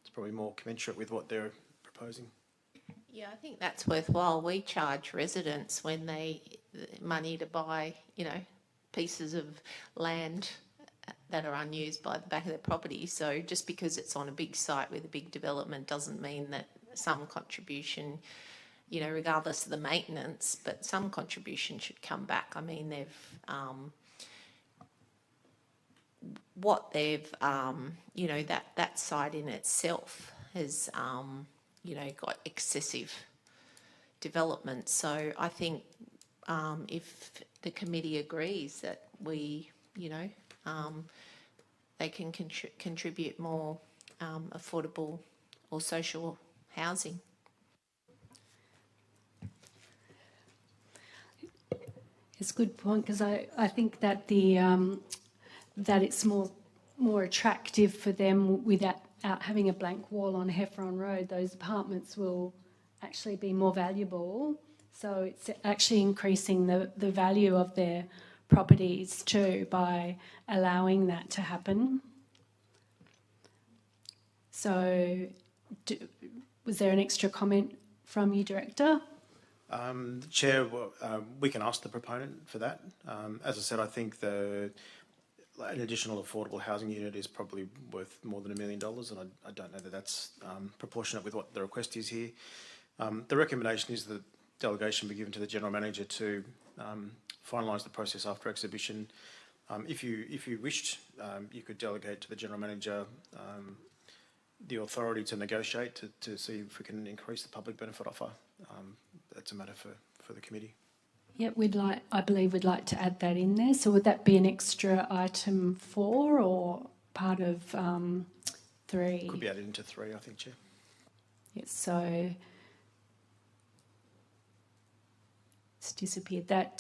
It's probably more commensurate with what they're proposing. Yeah, I think that's worthwhile. We charge residents when they money to buy, pieces of land that are unused by the back of their property. So just because it's on a big site with a big development doesn't mean that some contribution, regardless of the maintenance, but some contribution should come back. I mean, that site in itself has, got excessive development. So I think if the committee agrees that we, they can contribute more affordable or social housing. It's a good point, because I think that that it's more attractive for them without having a blank wall on Heffron Road. Those apartments will actually be more valuable. So it's actually increasing the value of their properties too by allowing that to happen. So was there an extra comment from you, Director? Chair, we can ask the proponent for that. As I said, I think an additional affordable housing unit is probably worth more than $1 million, and I don't know that that's proportionate with what the request is here. The recommendation is that delegation be given to the General Manager to finalise the process after exhibition. If you wished, you could delegate to the General Manager the authority to negotiate to see if we can increase the public benefit offer. That's a matter for the committee. Yep, I believe we'd like to add that in there. So would that be an extra item 4 or part of 3? Could be added into 3, I think, Chair. Yes, so it's disappeared. That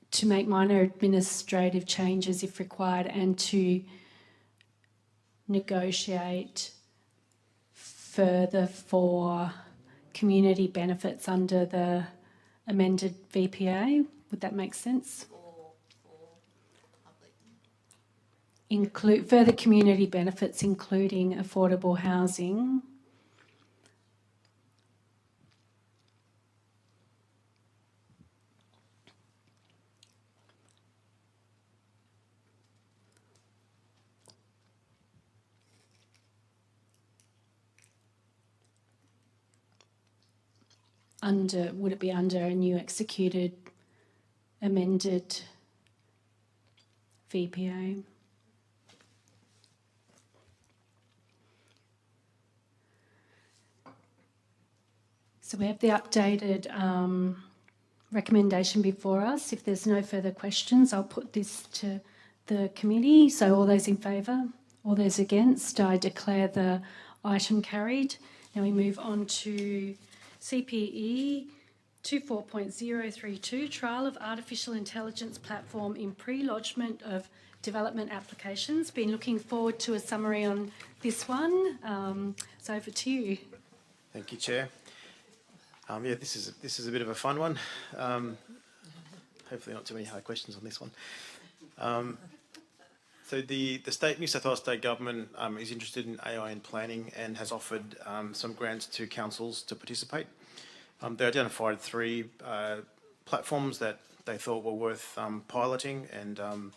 to make minor administrative changes if required and to negotiate further for community benefits under the amended VPA. Would that make sense? Include further community benefits, including affordable housing. Would it be under a new executed amended VPA? So we have the updated recommendation before us. If there's no further questions, I'll put this to the committee. So all those in favour, all those against, I declare the item carried. Now we move on to CPE 24.032, trial of artificial intelligence platform in pre-lodgement of development applications. Been looking forward to a summary on this one. So over to you. Thank you, Chair. Yeah, this is a bit of a fun one. Hopefully not too many hard questions on this one. So the New South Wales State Government is interested in AI in planning and has offered some grants to councils to participate. They identified 3 platforms that they thought were worth piloting, and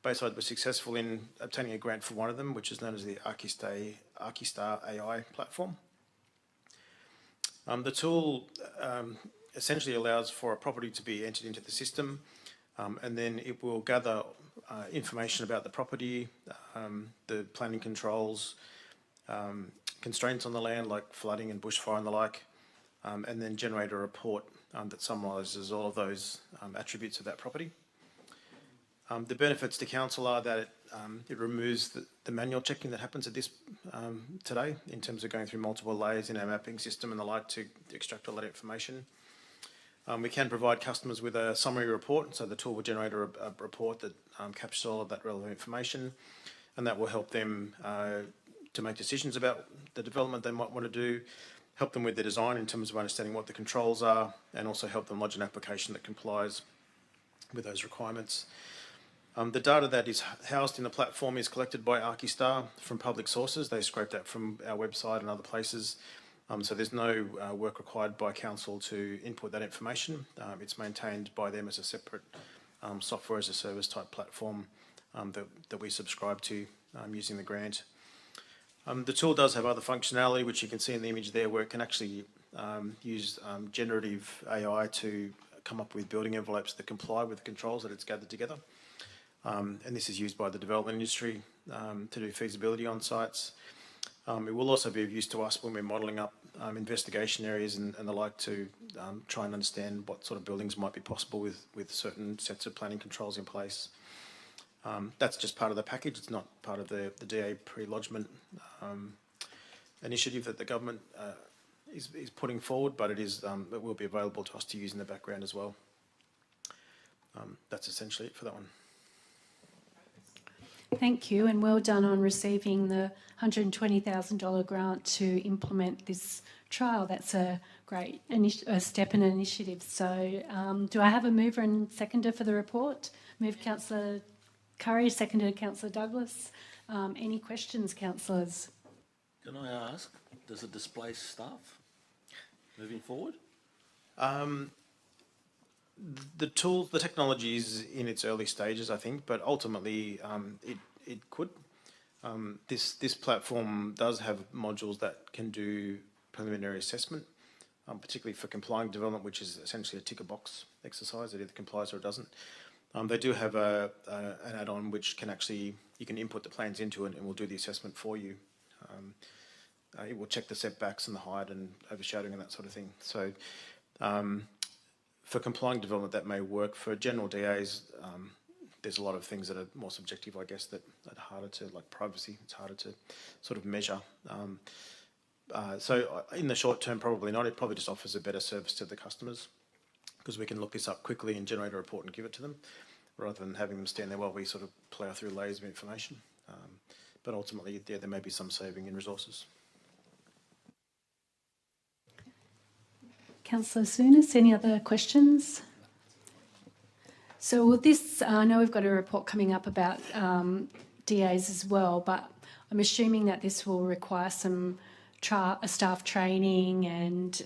Bayside was successful in obtaining a grant for one of them, which is known as the Archistar AI platform. The tool essentially allows for a property to be entered into the system, and then it will gather information about the property, the planning controls, constraints on the land like flooding and bushfire and the like, and then generate a report that summarises all of those attributes of that property. The benefits to council are that it removes the manual checking that happens at this today in terms of going through multiple layers in our mapping system and the like to extract all that information. We can provide customers with a summary report, so the tool will generate a report that captures all of that relevant information, and that will help them to make decisions about the development they might want to do, help them with the design in terms of understanding what the controls are, and also help them lodge an application that complies with those requirements. The data that is housed in the platform is collected by Archistar from public sources. They scrape that from our website and other places. So there's no work required by council to input that information. It's maintained by them as a separate software as a service type platform that we subscribe to using the grant. The tool does have other functionality, which you can see in the image there, where it can actually use generative AI to come up with building envelopes that comply with the controls that it's gathered together. And this is used by the development industry to do feasibility on sites. It will also be of use to us when we're modelling up investigation areas and the like to try and understand what sort of buildings might be possible with certain sets of planning controls in place. That's just part of the package. It's not part of the DA pre-lodgement initiative that the government is putting forward, but it will be available to us to use in the background as well. That's essentially it for that one. Thank you, and well done on receiving the $120,000 grant to implement this trial. That's a great step and initiative. So do I have a mover and seconder for the report? Move Councillor Curry, seconded Councillor Douglas. Any questions, councillors? Can I ask, does it displace staff moving forward? The tool, the technology is in its early stages, I think, but ultimately it could. This platform does have modules that can do preliminary assessment, particularly for complying development, which is essentially a ticker box exercise. It either complies or it doesn't. They do have an add-on which can actually, you can input the plans into it and will do the assessment for you. It will check the setbacks and the height and overshadowing and that sort of thing. So for complying development, that may work. For general DAs, there's a lot of things that are more subjective, I guess, that are harder to, like privacy, it's harder to sort of measure. So in the short term, probably not. It probably just offers a better service to the customers because we can look this up quickly and generate a report and give it to them rather than having them stand there while we sort of plough through layers of information. But ultimately, yeah, there may be some saving in resources. Councillor Souness, any other questions? So with this, I know we've got a report coming up about DAs as well, but I'm assuming that this will require some staff training and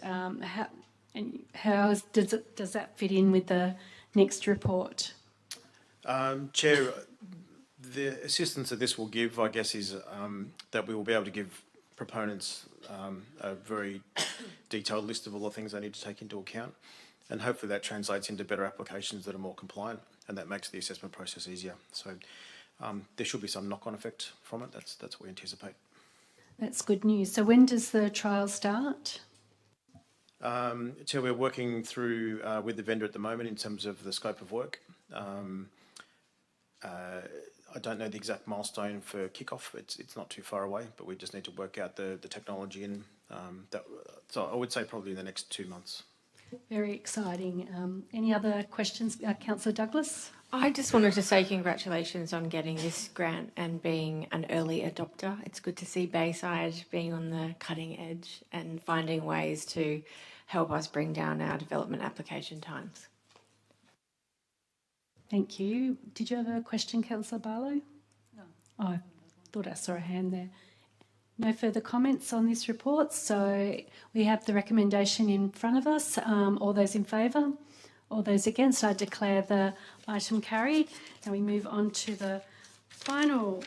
how does that fit in with the next report? Chair, the assistance that this will give, I guess, is that we will be able to give proponents a very detailed list of all the things they need to take into account, and hopefully that translates into better applications that are more compliant, and that makes the assessment process easier. So there should be some knock-on effect from it. That's what we anticipate. That's good news. So when does the trial start? Chair, we're working through with the vendor at the moment in terms of the scope of work. I don't know the exact milestone for kickoff. It's not too far away, but we just need to work out the technology and that. So I would say probably in the next 2 months. Very exciting. Any other questions, Councillor Douglas? I just wanted to say congratulations on getting this grant and being an early adopter. It's good to see Bayside being on the cutting edge and finding ways to help us bring down our development application times. Thank you. Did you have a question, Councillor Barlow? No. Oh, I thought I saw a hand there. No further comments on this report, so we have the recommendation in front of us. All those in favour? All those against? I declare the item carried. And we move on to the final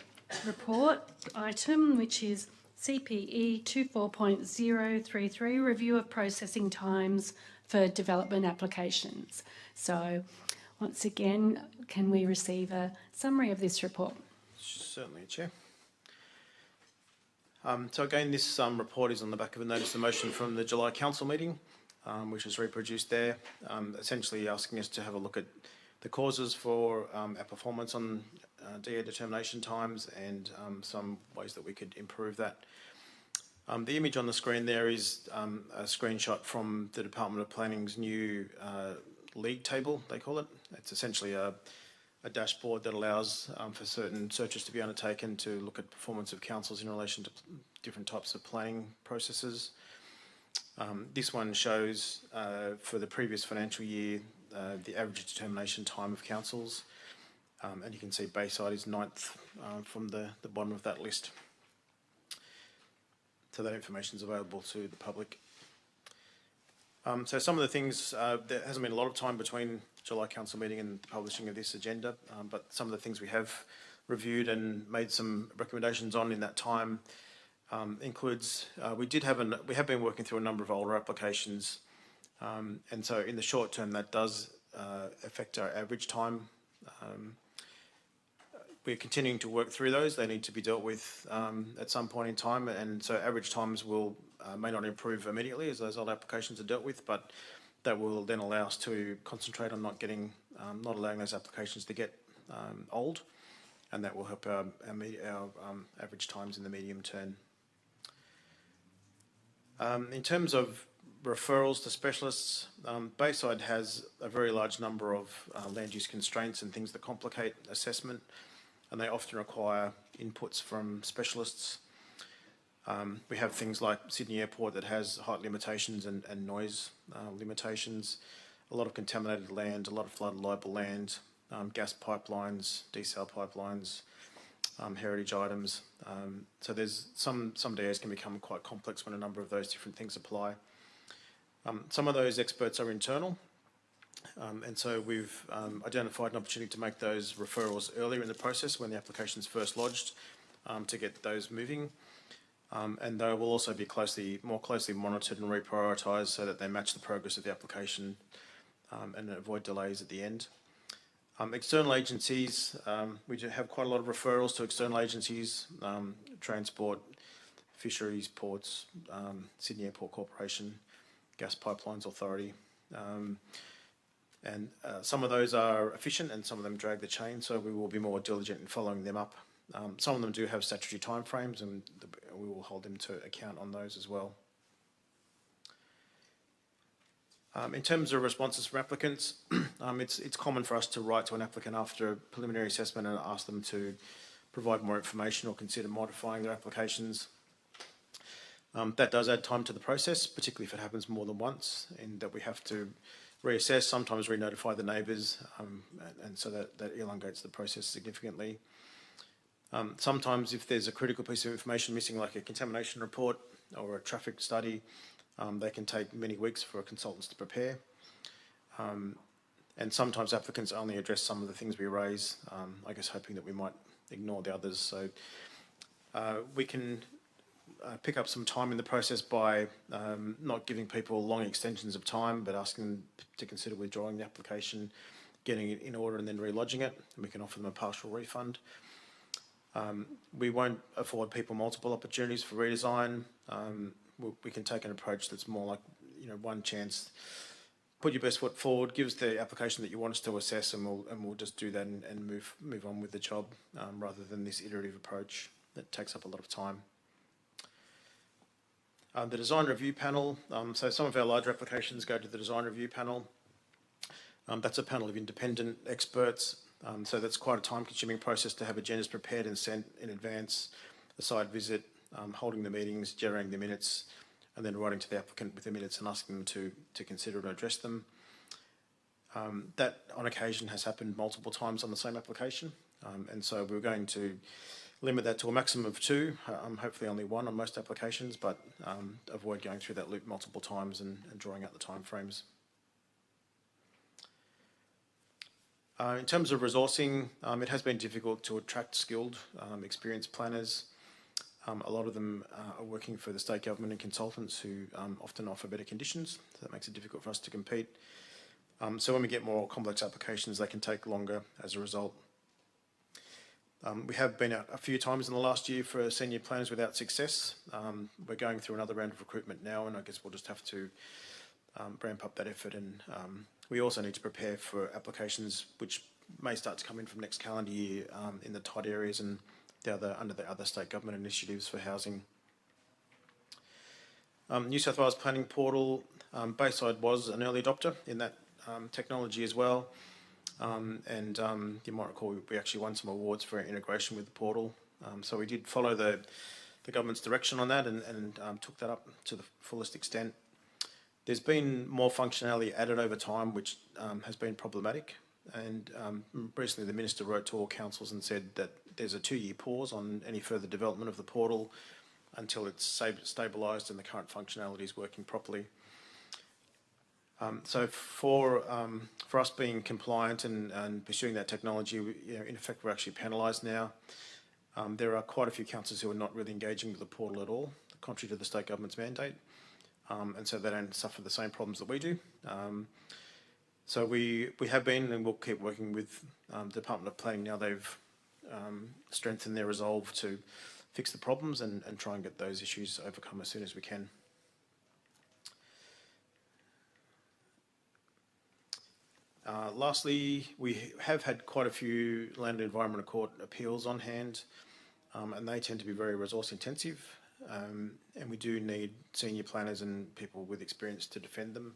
report item, which is CPE 24.033, Review of Processing Times for Development Applications. So once again, can we receive a summary of this report? Certainly, Chair. So again, this report is on the back of a notice of motion from the July Council meeting, which is reproduced there, essentially asking us to have a look at the causes for our performance on DA determination times and some ways that we could improve that. The image on the screen there is a screenshot from the Department of Planning's new league table, they call it. It's essentially a dashboard that allows for certain searches to be undertaken to look at performance of councils in relation to different types of planning processes. This one shows for the previous financial year the average determination time of councils, and you can see Bayside is 9th from the bottom of that list. So that information is available to the public. So some of the things, there hasn't been a lot of time between July Council meeting and the publishing of this agenda, but some of the things we have reviewed and made some recommendations on in that time includes, we have been working through a number of older applications, and so in the short term that does affect our average time. We're continuing to work through those. They need to be dealt with at some point in time, and so average times will may not improve immediately as those old applications are dealt with, but that will then allow us to concentrate on not allowing those applications to get old, and that will help our average times in the medium term. In terms of referrals to specialists, Bayside has a very large number of land use constraints and things that complicate assessment, and they often require inputs from specialists. We have things like Sydney Airport that has height limitations and noise limitations, a lot of contaminated land, a lot of flood liable land, gas pipelines, desal pipelines, heritage items. So there's some DAs can become quite complex when a number of those different things apply. Some of those experts are internal, and so we've identified an opportunity to make those referrals earlier in the process when the application is first lodged, to get those moving. And they will also be more closely monitored and reprioritised so that they match the progress of the application and avoid delays at the end. External agencies, we do have quite a lot of referrals to external agencies, transport, fisheries, ports, Sydney Airport Corporation, Gas Pipelines Authority. And some of those are efficient and some of them drag the chain, so we will be more diligent in following them up. Some of them do have statutory timeframes, and we will hold them to account on those as well. In terms of responses from applicants, it's common for us to write to an applicant after a preliminary assessment and ask them to provide more information or consider modifying their applications. That does add time to the process, particularly if it happens more than once, in that we have to reassess, sometimes re-notify the neighbours, and so that elongates the process significantly. Sometimes if there's a critical piece of information missing, like a contamination report or a traffic study, they can take many weeks for consultants to prepare. And sometimes applicants only address some of the things we raise, I guess hoping that we might ignore the others. So we can pick up some time in the process by not giving people long extensions of time, but asking them to consider withdrawing the application, getting it in order and then relodging it, and we can offer them a partial refund. We won't afford people multiple opportunities for redesign. We can take an approach that's more like one chance. Put your best foot forward. Give us the application that you want us to assess, and we'll just do that and move on with the job, rather than this iterative approach that takes up a lot of time. The design review panel. So some of our larger applications go to the design review panel. That's a panel of independent experts. So that's quite a time-consuming process to have agendas prepared and sent in advance, a site visit, holding the meetings, generating the minutes, and then writing to the applicant with the minutes and asking them to consider and address them. That, on occasion, has happened multiple times on the same application, and so we're going to limit that to a maximum of 2, hopefully only 1 on most applications, but avoid going through that loop multiple times and drawing out the timeframes. In terms of resourcing, it has been difficult to attract skilled, experienced planners. A lot of them are working for the state government and consultants who often offer better conditions, so that makes it difficult for us to compete. So when we get more complex applications, they can take longer as a result. We have been out a few times in the last year for senior planners without success. We're going through another round of recruitment now, and I guess we'll just have to ramp up that effort, and we also need to prepare for applications which may start to come in from next calendar year in the tight areas and under the other state government initiatives for housing. New South Wales Planning Portal, Bayside was an early adopter in that technology as well, and you might recall we actually won some awards for our integration with the portal. So we did follow the government's direction on that and took that up to the fullest extent. There's been more functionality added over time, which has been problematic. And recently the Minister wrote to all councils and said that there's a 2-year pause on any further development of the portal until it's stabilised and the current functionality is working properly. So for us being compliant and pursuing that technology, in effect we're actually penalised now. There are quite a few councils who are not really engaging with the portal at all, contrary to the state government's mandate. And so they don't suffer the same problems that we do. So we have been and we'll keep working with the Department of Planning now. They've strengthened their resolve to fix the problems and try and get those issues overcome as soon as we can. Lastly, we have had quite a few Land and Environment Court appeals on hand, and they tend to be very resource intensive. And we do need senior planners and people with experience to defend them.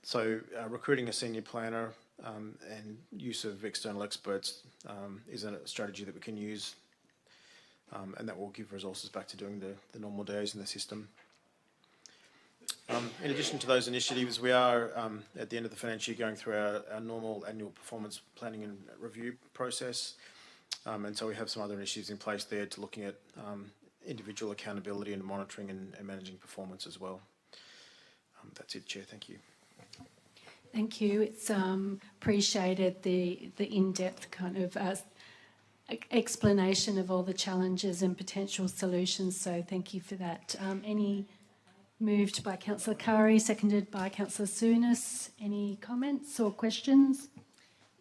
So recruiting a senior planner and use of external experts is a strategy that we can use, and that will give resources back to doing the normal days in the system. In addition to those initiatives, we are at the end of the financial year going through our normal annual performance planning and review process, and so we have some other initiatives in place there to looking at individual accountability and monitoring and managing performance as well. That's it, Chair. Thank you. Thank you. It's appreciated the in-depth kind of explanation of all the challenges and potential solutions. So thank you for that. Moved by Councillor Curry, seconded by Councillor Souness. Any comments or questions?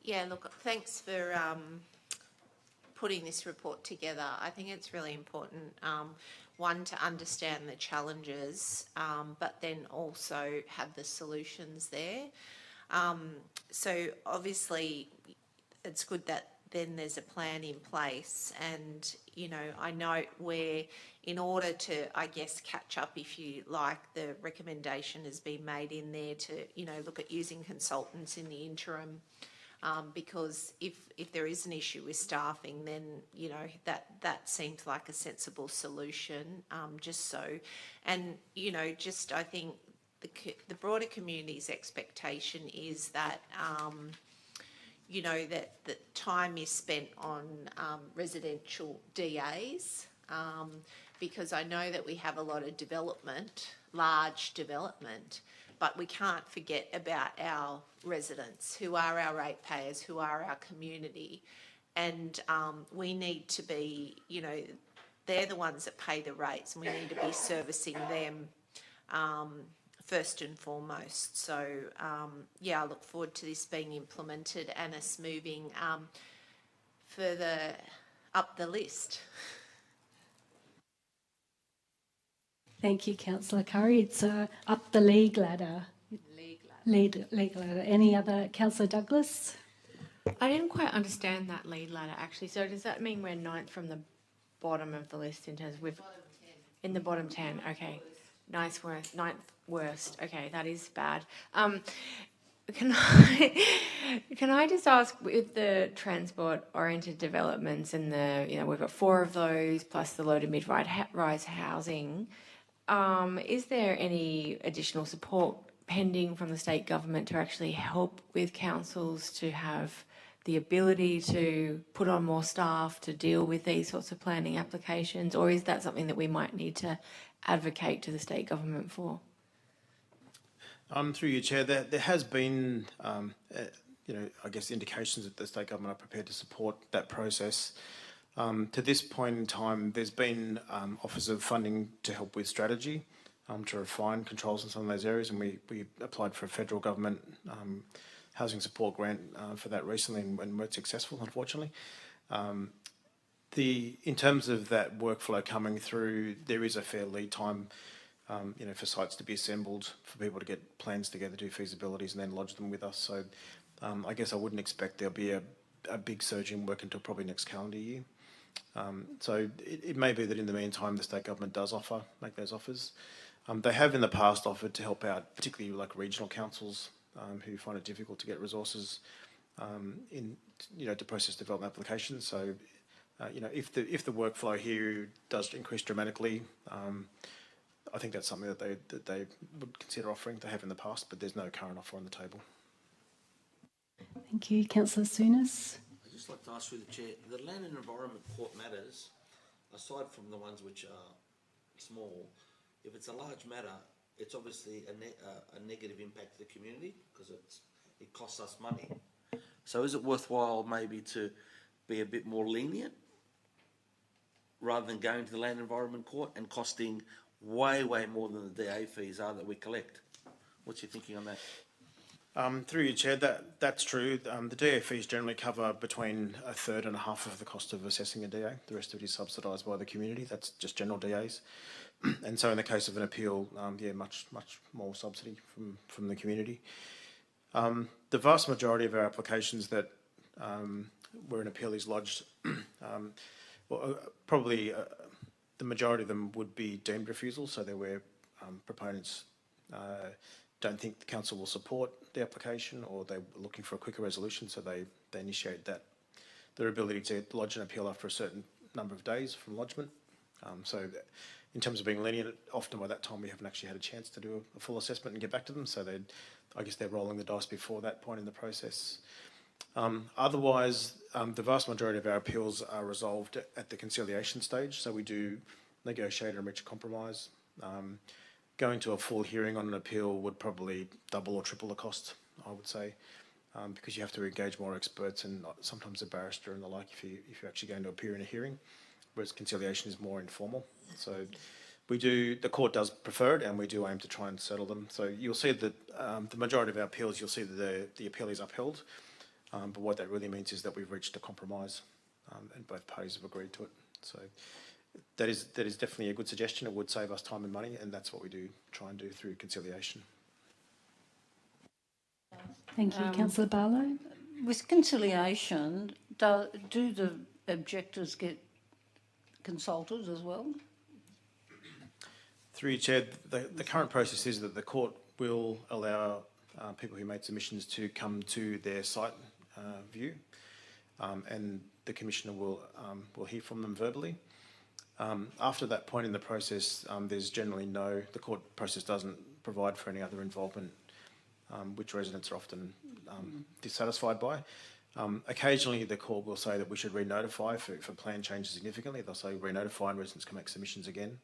Yeah, look, thanks for putting this report together. I think it's really important, one, to understand the challenges, but then also have the solutions there. So obviously it's good that then there's a plan in place, and I note where, in order to, I guess, catch up, if you like, the recommendation has been made in there to look at using consultants in the interim, because if there is an issue with staffing, then that seems like a sensible solution. Just I think the broader community's expectation is that that the time is spent on residential DAs, because I know that we have a lot of development, large development, but we can't forget about our residents, who are our ratepayers, who are our community, and we need to be, they're the ones that pay the rates, and we need to be servicing them first and foremost. So, I look forward to this being implemented and us moving further up the list. Thank you, Councillor Curry. It's up the league ladder. League ladder. Any other? Councillor Douglas? I didn't quite understand that lead ladder actually. So does that mean we're ninth from the bottom of the list in terms of in the bottom 10? Okay, ninth worst. Okay, that is bad. Can I just ask, with the transport-oriented developments and we've got 4 of those plus the low to mid-rise housing, is there any additional support pending from the state government to actually help with councils to have the ability to put on more staff to deal with these sorts of planning applications, or is that something that we might need to advocate to the state government for? Through you, Chair, there has been, I guess, indications that the state government are prepared to support that process. To this point in time, there's been offers of funding to help with strategy, to refine controls in some of those areas, and we applied for a federal government housing support grant for that recently and weren't successful, unfortunately. In terms of that workflow coming through, there is a fair lead time for sites to be assembled, for people to get plans together, do feasibilities, and then lodge them with us. So I guess I wouldn't expect there'll be a big surge in work until probably next calendar year. So it may be that in the meantime the state government does make those offers. They have in the past offered to help out, particularly like regional councils who find it difficult to get resources to process development applications. So if the workflow here does increase dramatically, I think that's something that they would consider offering. They have in the past, but there's no current offer on the table. Thank you. Councillor Souness? I'd just like to ask through the Chair, the Land and Environment Court matters, aside from the ones which are small, if it's a large matter, it's obviously a negative impact to the community because it costs us money. So is it worthwhile maybe to be a bit more lenient rather than going to the Land and Environment Court and costing way more than the DA fees are that we collect? What's your thinking on that? Through you, Chair, that's true. The DA fees generally cover between a third and a half of the cost of assessing a DA. The rest of it is subsidised by the community. That's just general DAs. And so in the case of an appeal, much more subsidy from the community. The vast majority of our applications that where an appeal is lodged, probably the majority of them would be deemed refusals, so they're where proponents don't think the council will support the application, or they're looking for a quicker resolution, so they initiate that. Their ability to lodge an appeal after a certain number of days from lodgement. So in terms of being lenient, often by that time we haven't actually had a chance to do a full assessment and get back to them, so I guess they're rolling the dice before that point in the process. Otherwise, the vast majority of our appeals are resolved at the conciliation stage, so we do negotiate and reach a compromise. Going to a full hearing on an appeal would probably double or triple the cost, I would say, because you have to engage more experts and sometimes a barrister and the like if you're actually going to appear in a hearing, whereas conciliation is more informal. So the court does prefer it, and we do aim to try and settle them. So you'll see that the majority of our appeals, you'll see that the appeal is upheld. But what that really means is that we've reached a compromise and both parties have agreed to it. So that is definitely a good suggestion. It would save us time and money, and that's what we do try and do through conciliation. Thank you. Councillor Barlow? With conciliation, do the objectors get consulted as well? Through you, Chair, the current process is that the court will allow people who made submissions to come to their site view, and the Commissioner will hear from them verbally. After that point in the process, there's generally the court process doesn't provide for any other involvement, which residents are often dissatisfied by. Occasionally the court will say that we should re-notify if plan changes significantly. They'll say re-notify and residents can make submissions again.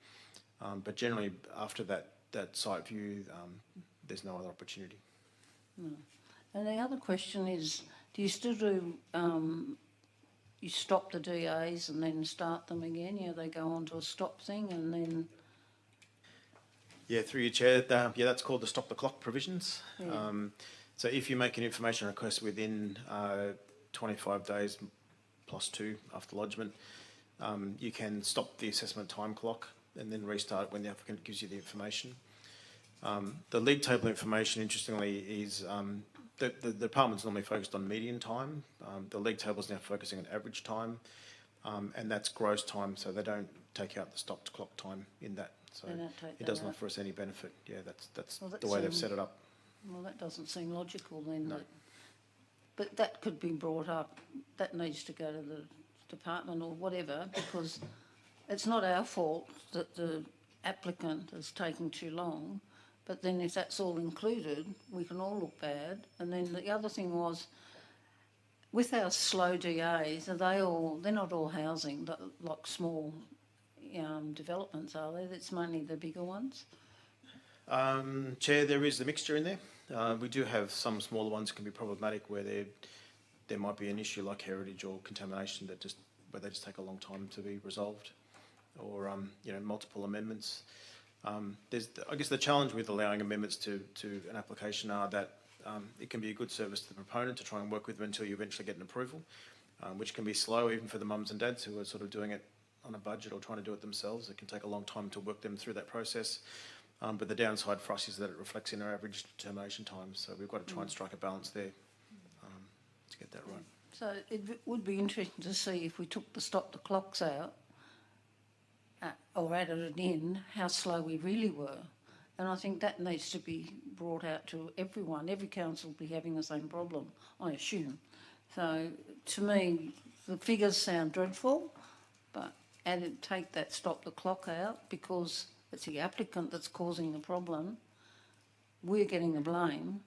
But generally after that site view, there's no other opportunity. And the other question is, do you still do, you stop the DAs and then start them again? They go on to a stop thing and then... Yeah, through your Chair, that's called the stop the clock provisions. Yeah. So if you make an information request within 25 days plus 2 after lodgement, you can stop the assessment time clock and then restart when the applicant gives you the information. The league table information, interestingly, is the department's normally focused on median time. The league table is now focusing on average time, and that's gross time, so they don't take out the stopped clock time in that. So it doesn't offer us any benefit. Yeah, that's the way they've set it up. Well, that doesn't seem logical then. No. But that could be brought up. That needs to go to the department or whatever, because it's not our fault that the applicant is taking too long. But then if that's all included, we can all look bad. And then the other thing was, with our slow DAs, they're not all housing, like small developments, are they? That's mainly the bigger ones. Chair, there is a mixture in there. We do have some smaller ones that can be problematic where there might be an issue like heritage or contamination where they just take a long time to be resolved, or multiple amendments. I guess the challenge with allowing amendments to an application are that it can be a good service to the proponent to try and work with them until you eventually get an approval, which can be slow even for the mums and dads who are sort of doing it on a budget or trying to do it themselves. It can take a long time to work them through that process. But the downside for us is that it reflects in our average determination time. So we've got to try and strike a balance there to get that right. So it would be interesting to see if we took the stop the clocks out or added it in, how slow we really were. And I think that needs to be brought out to everyone. Every council will be having the same problem, I assume. So to me, the figures sound dreadful, but take that stop the clock out, because it's the applicant that's causing the problem. We're getting the blame,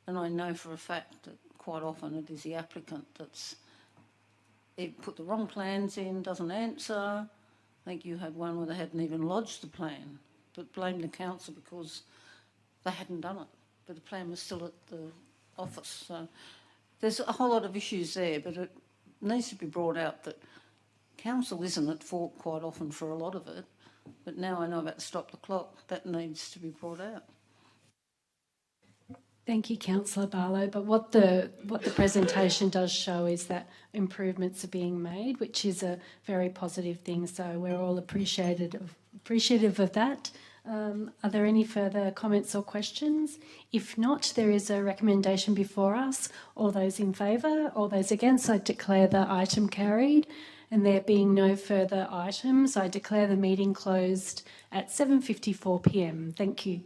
and I know for a fact that quite often it is the applicant that's put the wrong plans in, doesn't answer. I think you had one where they hadn't even lodged the plan, but blamed the council because they hadn't done it, but the plan was still at the office. So there's a whole lot of issues there, but it needs to be brought out that council isn't at fault quite often for a lot of it. But now I know about stop the clock, that needs to be brought out. Thank you, Councillor Barlow. But what the presentation does show is that improvements are being made, which is a very positive thing. So we're all appreciative of that. Are there any further comments or questions? If not, there is a recommendation before us. All those in favour, all those against, I declare the item carried. And there being no further items, I declare the meeting closed at 7:54 p.m. Thank you.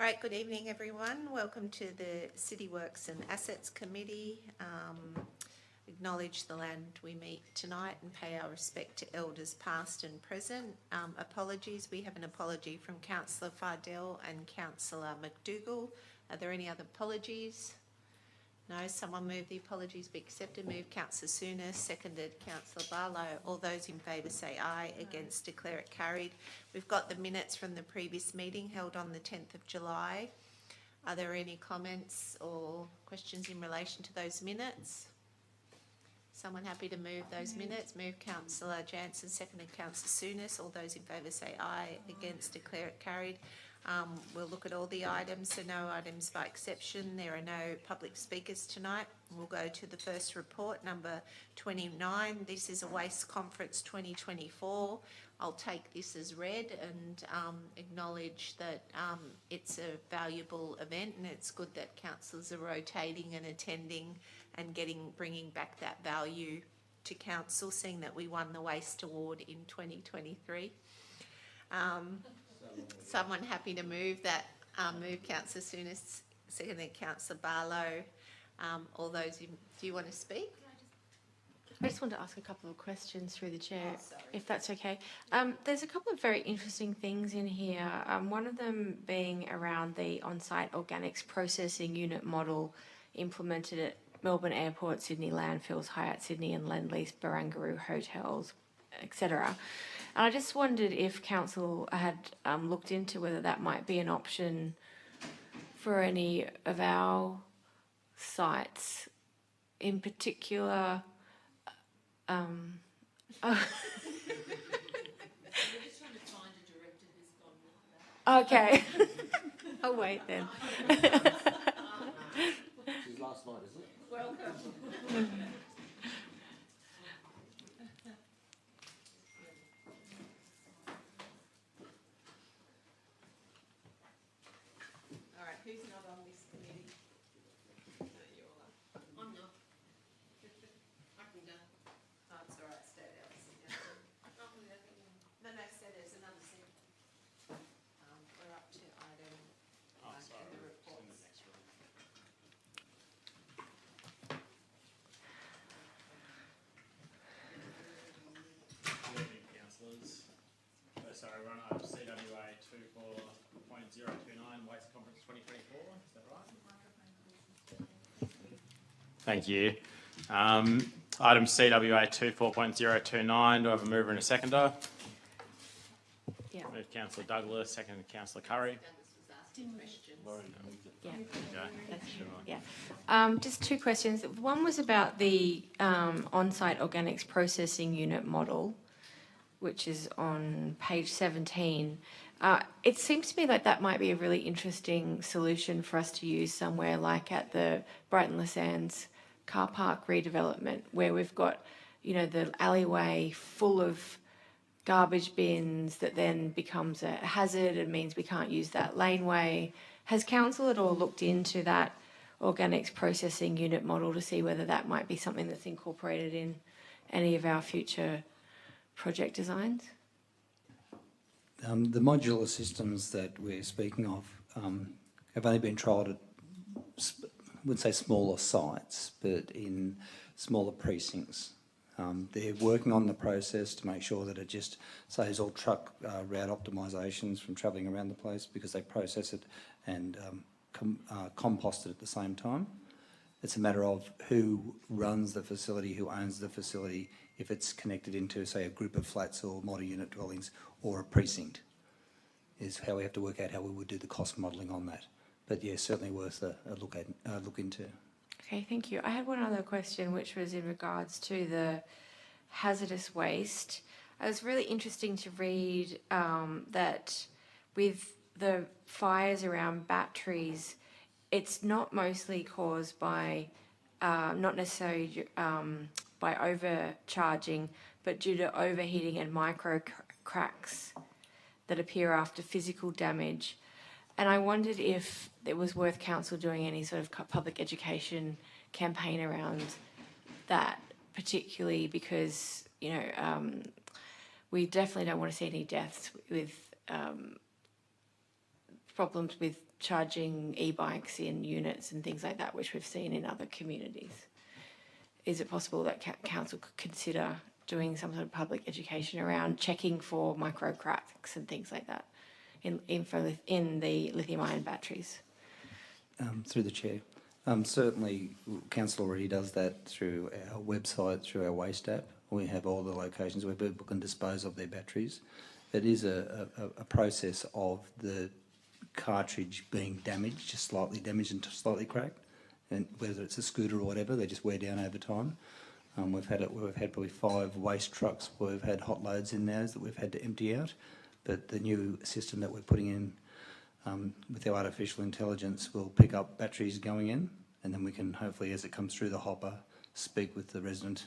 All right, good evening, everyone. Welcome to the City Works and Assets Committee. Acknowledge the land we meet tonight and pay our respect to elders past and present. Apologies, we have an apology from Councillor Fardell and Councillor McDougall. Are there any other apologies? No, someone move the apologies be accepted. Move Councillor Souness, seconded Councillor Barlow. All those in favour say aye. Against, declare it carried. We've got the minutes from the previous meeting held on the 10th of July. Are there any comments or questions in relation to those minutes? Someone happy to move those minutes? Move Councillor Jansen, seconded Councillor Souness. All those in favour say aye. Against, declare it carried. We'll look at all the items, so no items by exception. There are no public speakers tonight. We'll go to the first report, number 29. This is a Waste Conference 2024. I'll take this as read and acknowledge that it's a valuable event, and it's good that councillors are rotating and attending and bringing back that value to council, seeing that we won the Waste Award in 2023. Someone happy to move that? Move Councillor Souness, seconded Councillor Barlow. All those in, do you want to speak? I just want to ask a couple of questions through the chair, if that's okay. There's a couple of very interesting things in here. One of them being around the on-site organics processing unit model implemented at Melbourne Airport, Sydney Landfills, Hyatt Sydney and Lend-Lease Barangaroo Hotels, etc. And I just wondered if council had looked into whether that might be an option for any of our sites, in particular. Okay. I'll wait then. This is last night, isn't it? Welcome. All right, who's not on this committee? No, you all are. I'm not. I can go. Oh, it's all right, stay there. No, stay there's another thing. We're up to item in the reports. Good evening, councillors. Sorry, we're on item CWA 24.029, Waste Conference 2024. Is that right? Thank you. Item CWA 24.029. Do I have a mover and a seconder? Yeah. Move Councillor Douglas, second Councillor Curry. Yeah. Okay. Yeah. Just two questions. One was about the on-site organics processing unit model, which is on page 17. It seems to me like that might be a really interesting solution for us to use somewhere like at the Brighton Les Sands car park redevelopment, where we've got, the alleyway full of garbage bins that then becomes a hazard and means we can't use that laneway. Has council at all looked into that organics processing unit model to see whether that might be something that's incorporated in any of our future project designs? The modular systems that we're speaking of have only been trialled at, I would say, smaller sites, but in smaller precincts. They're working on the process to make sure that it just saves all truck route optimisations from travelling around the place, because they process it and compost it at the same time. It's a matter of who runs the facility, who owns the facility, if it's connected into, say, a group of flats or multi-unit dwellings or a precinct, is how we have to work out how we would do the cost modelling on that. But yeah, certainly worth a look into. Okay, thank you. I had one other question, which was in regards to the hazardous waste. It was really interesting to read that with the fires around batteries, it's not mostly caused by, not necessarily by overcharging, but due to overheating and micro cracks that appear after physical damage. And I wondered if it was worth council doing any sort of public education campaign around that, particularly because, we definitely don't want to see any deaths with problems with charging e-bikes in units and things like that, which we've seen in other communities. Is it possible that council could consider doing some sort of public education around checking for micro cracks and things like that in the lithium-ion batteries? Through the chair. Certainly, council already does that through our website, through our waste app. We have all the locations where people can dispose of their batteries. It is a process of the cartridge being damaged, just slightly damaged and slightly cracked, and whether it's a scooter or whatever, they just wear down over time. We've had probably 5 waste trucks where we've had hot loads in those that we've had to empty out. But the new system that we're putting in with our artificial intelligence will pick up batteries going in, and then we can hopefully, as it comes through the hopper, speak with the resident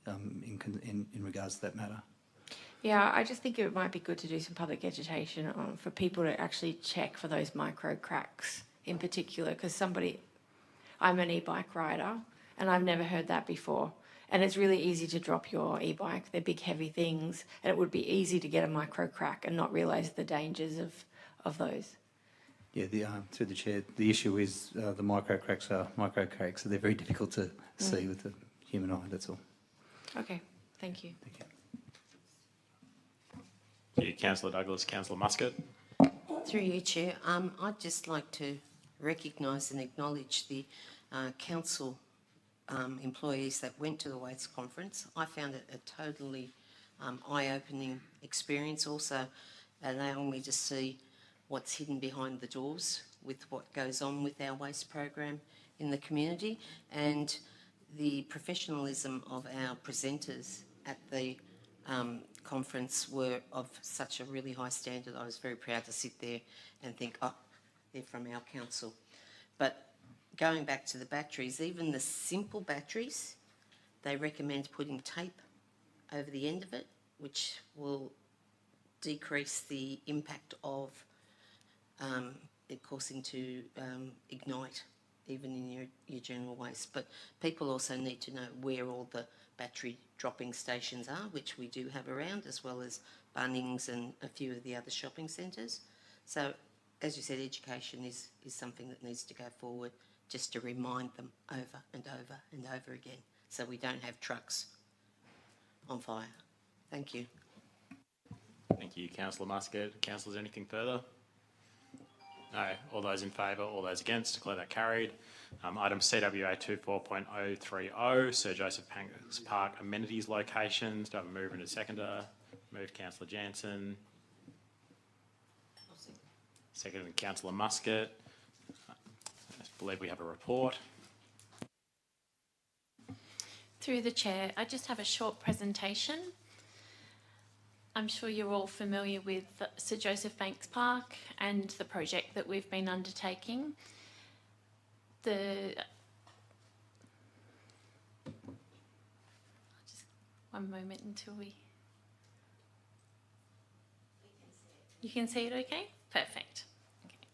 in regards to that matter. Yeah, I just think it might be good to do some public education for people to actually check for those micro cracks in particular, because I'm an e-bike rider and I've never heard that before. And it's really easy to drop your e-bike. They're big, heavy things, and it would be easy to get a micro crack and not realise the dangers of those. Yeah, through the chair, the issue is the micro cracks are micro cracks, so they're very difficult to see with the human eye, that's all. Okay, thank you. Thank you. Thank you, Councillor Douglas. Councillor Muscat. Through you, Chair, I'd just like to recognise and acknowledge the council employees that went to the Waste Conference. I found it a totally eye-opening experience, also allowing me to see what's hidden behind the doors with what goes on with our waste program in the community, and the professionalism of our presenters at the conference were of such a really high standard. I was very proud to sit there and think, oh, they're from our council. But going back to the batteries, even the simple batteries, they recommend putting tape over the end of it, which will decrease the impact of it causing to ignite even in your general waste. But people also need to know where all the battery dropping stations are, which we do have around, as well as Bunnings and a few of the other shopping centres. So, as you said, education is something that needs to go forward, just to remind them over and over and over again, so we don't have trucks on fire. Thank you. Thank you, Councillor Muscat. Councillors, anything further? No. All those in favour, all those against, declare that carried. Item CWA 24.030, Sir Joseph Banks Park amenities locations. Do I have a mover and a seconder? Move Councillor Jansen. Seconded Councillor Muscat. I believe we have a report. Through the chair, I just have a short presentation. I'm sure you're all familiar with Sir Joseph Banks Park and the project that we've been undertaking. Just one moment until we... You can see it okay? Perfect. Okay.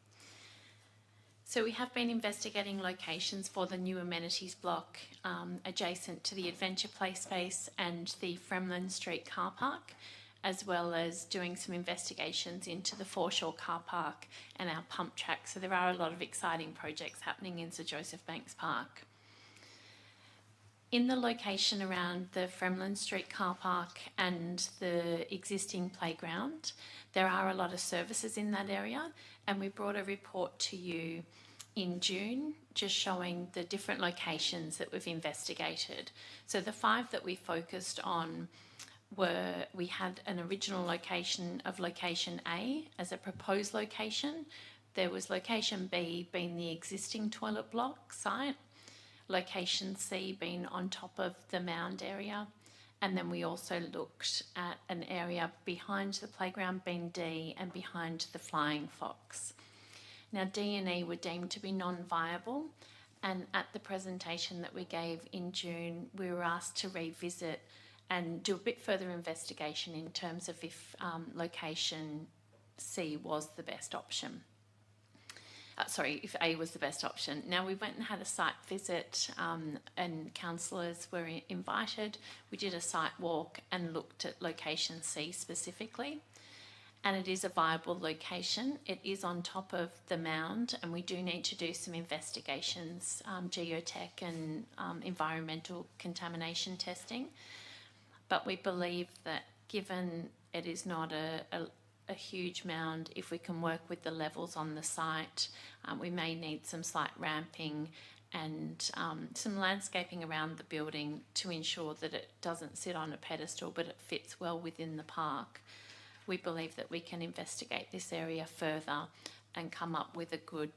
So we have been investigating locations for the new amenities block adjacent to the Adventure Play space and the Fremlin Street car park, as well as doing some investigations into the Foreshore car park and our pump track. So there are a lot of exciting projects happening in Sir Joseph Banks Park. In the location around the Fremlin Street car park and the existing playground, there are a lot of services in that area, and we brought a report to you in June just showing the different locations that we've investigated. So the 5 that we focused on we had an original location of location A as a proposed location. There was location B being the existing toilet block site, location C being on top of the mound area, and then we also looked at an area behind the playground being D and behind the Flying Fox. Now D and E were deemed to be non-viable, and at the presentation that we gave in June, we were asked to revisit and do a bit further investigation in terms of if location C was the best option. If A was the best option. Now, we went and had a site visit and councillors were invited. We did a site walk and looked at location C specifically. and it is a viable location. It is on top of the mound, and we do need to do some investigations, geotech and environmental contamination testing. But we believe that given it is not a huge mound, if we can work with the levels on the site, we may need some slight ramping and some landscaping around the building to ensure that it doesn't sit on a pedestal but it fits well within the park. We believe that we can investigate this area further and come up with a good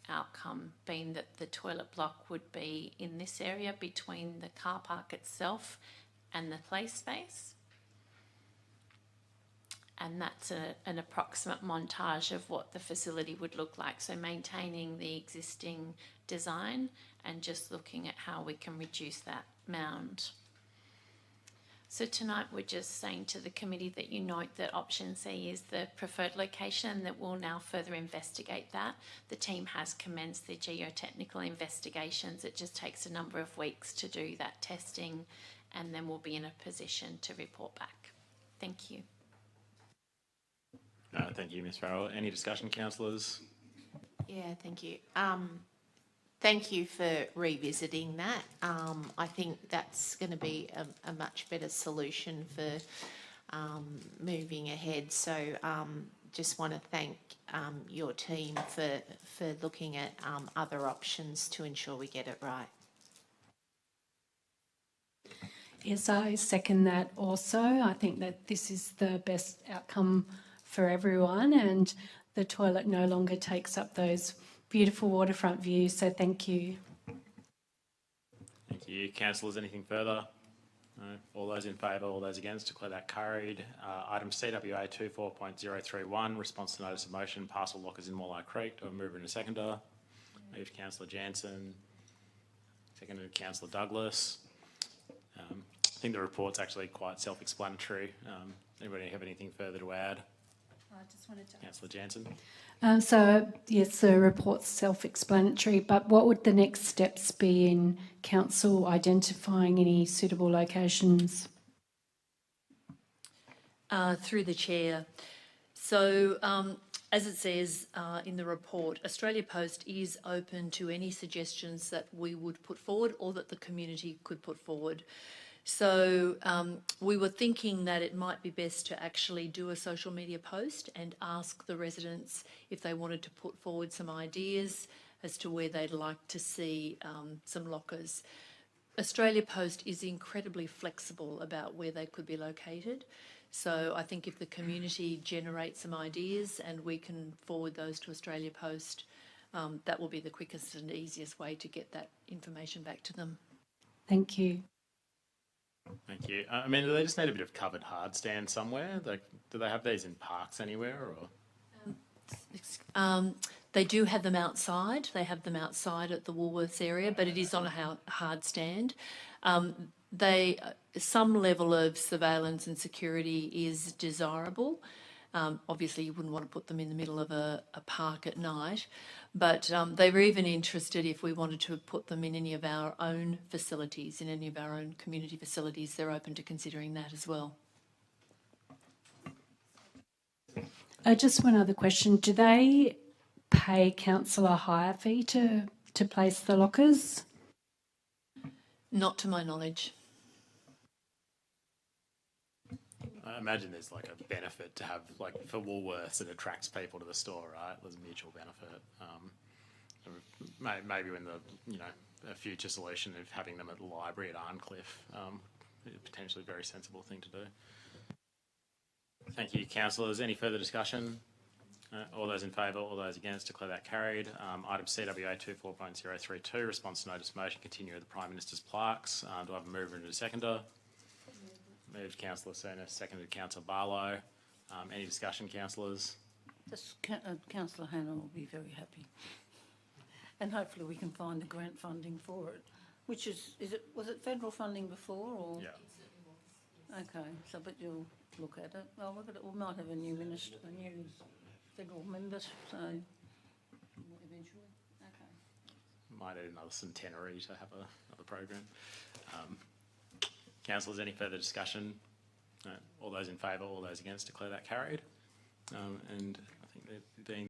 outcome, being that the toilet block would be in this area between the car park itself and the play space. And that's an approximate montage of what the facility would look like. So maintaining the existing design and just looking at how we can reduce that mound. So tonight we're just saying to the committee that you note that option C is the preferred location, that we'll now further investigate that. The team has commenced their geotechnical investigations. It just takes a number of weeks to do that testing, and then we'll be in a position to report back. Thank you. Thank you, Ms Farrell. Any discussion, councillors? Yeah, thank you. Thank you for revisiting that. I think that's going to be a much better solution for moving ahead. So just want to thank your team for looking at other options to ensure we get it right. Yes, I second that also. I think that this is the best outcome for everyone, and the toilet no longer takes up those beautiful waterfront views, so thank you. Thank you. Councillors, anything further? No. All those in favour, all those against, declare that carried. Item CWA 24.031, response to notice of motion, parcel lockers in Moolai Creek. Do I move in a seconder? Moved Councillor Jansen, seconded Councillor Douglas. I think the report's actually quite self-explanatory. Anybody have anything further to add? I just wanted to Councillor Jansen. So, yes, the report's self-explanatory, but what would the next steps be in council identifying any suitable locations? Through the chair. So, as it says in the report, Australia Post is open to any suggestions that we would put forward or that the community could put forward. So we were thinking that it might be best to actually do a social media post and ask the residents if they wanted to put forward some ideas as to where they'd like to see some lockers. Australia Post is incredibly flexible about where they could be located. So I think if the community generates some ideas and we can forward those to Australia Post, that will be the quickest and easiest way to get that information back to them. Thank you. Thank you. I mean, do they just need a bit of covered hard stand somewhere? Like, do they have these in parks anywhere? Or They do have them outside. They have them outside at the Woolworths area, but it is on a hard stand. Some level of surveillance and security is desirable. Obviously, you wouldn't want to put them in the middle of a park at night, but they were even interested if we wanted to put them in any of our own facilities, in any of our own community facilities. They're open to considering that as well. Just one other question. Do they pay council a hire fee to place the lockers? Not to my knowledge. I imagine there's like a benefit to have, like for Woolworths, it attracts people to the store, right? There's a mutual benefit. Maybe when a future solution of having them at the library at Arncliffe, potentially a very sensible thing to do. Thank you, councillors. Any further discussion? All those in favour, all those against, declare that carried. Item CWA 24.032, response to notice motion, continue with the Prime Minister's plaques. Do I have a mover and a seconder? Moved Councillor Cernas, seconded Councillor Barlow. Any discussion, councillors? Councillor Hannah will be very happy. And hopefully we can find the grant funding for it, which was it federal funding before or? Yeah. Okay, so but you'll look at it. Well, look at it. We might have a new minister, a new federal member, so eventually. Okay. Might need another centenary to have another program. Councillors, any further discussion? No. All those in favour, all those against, declare that carried. And I think they're being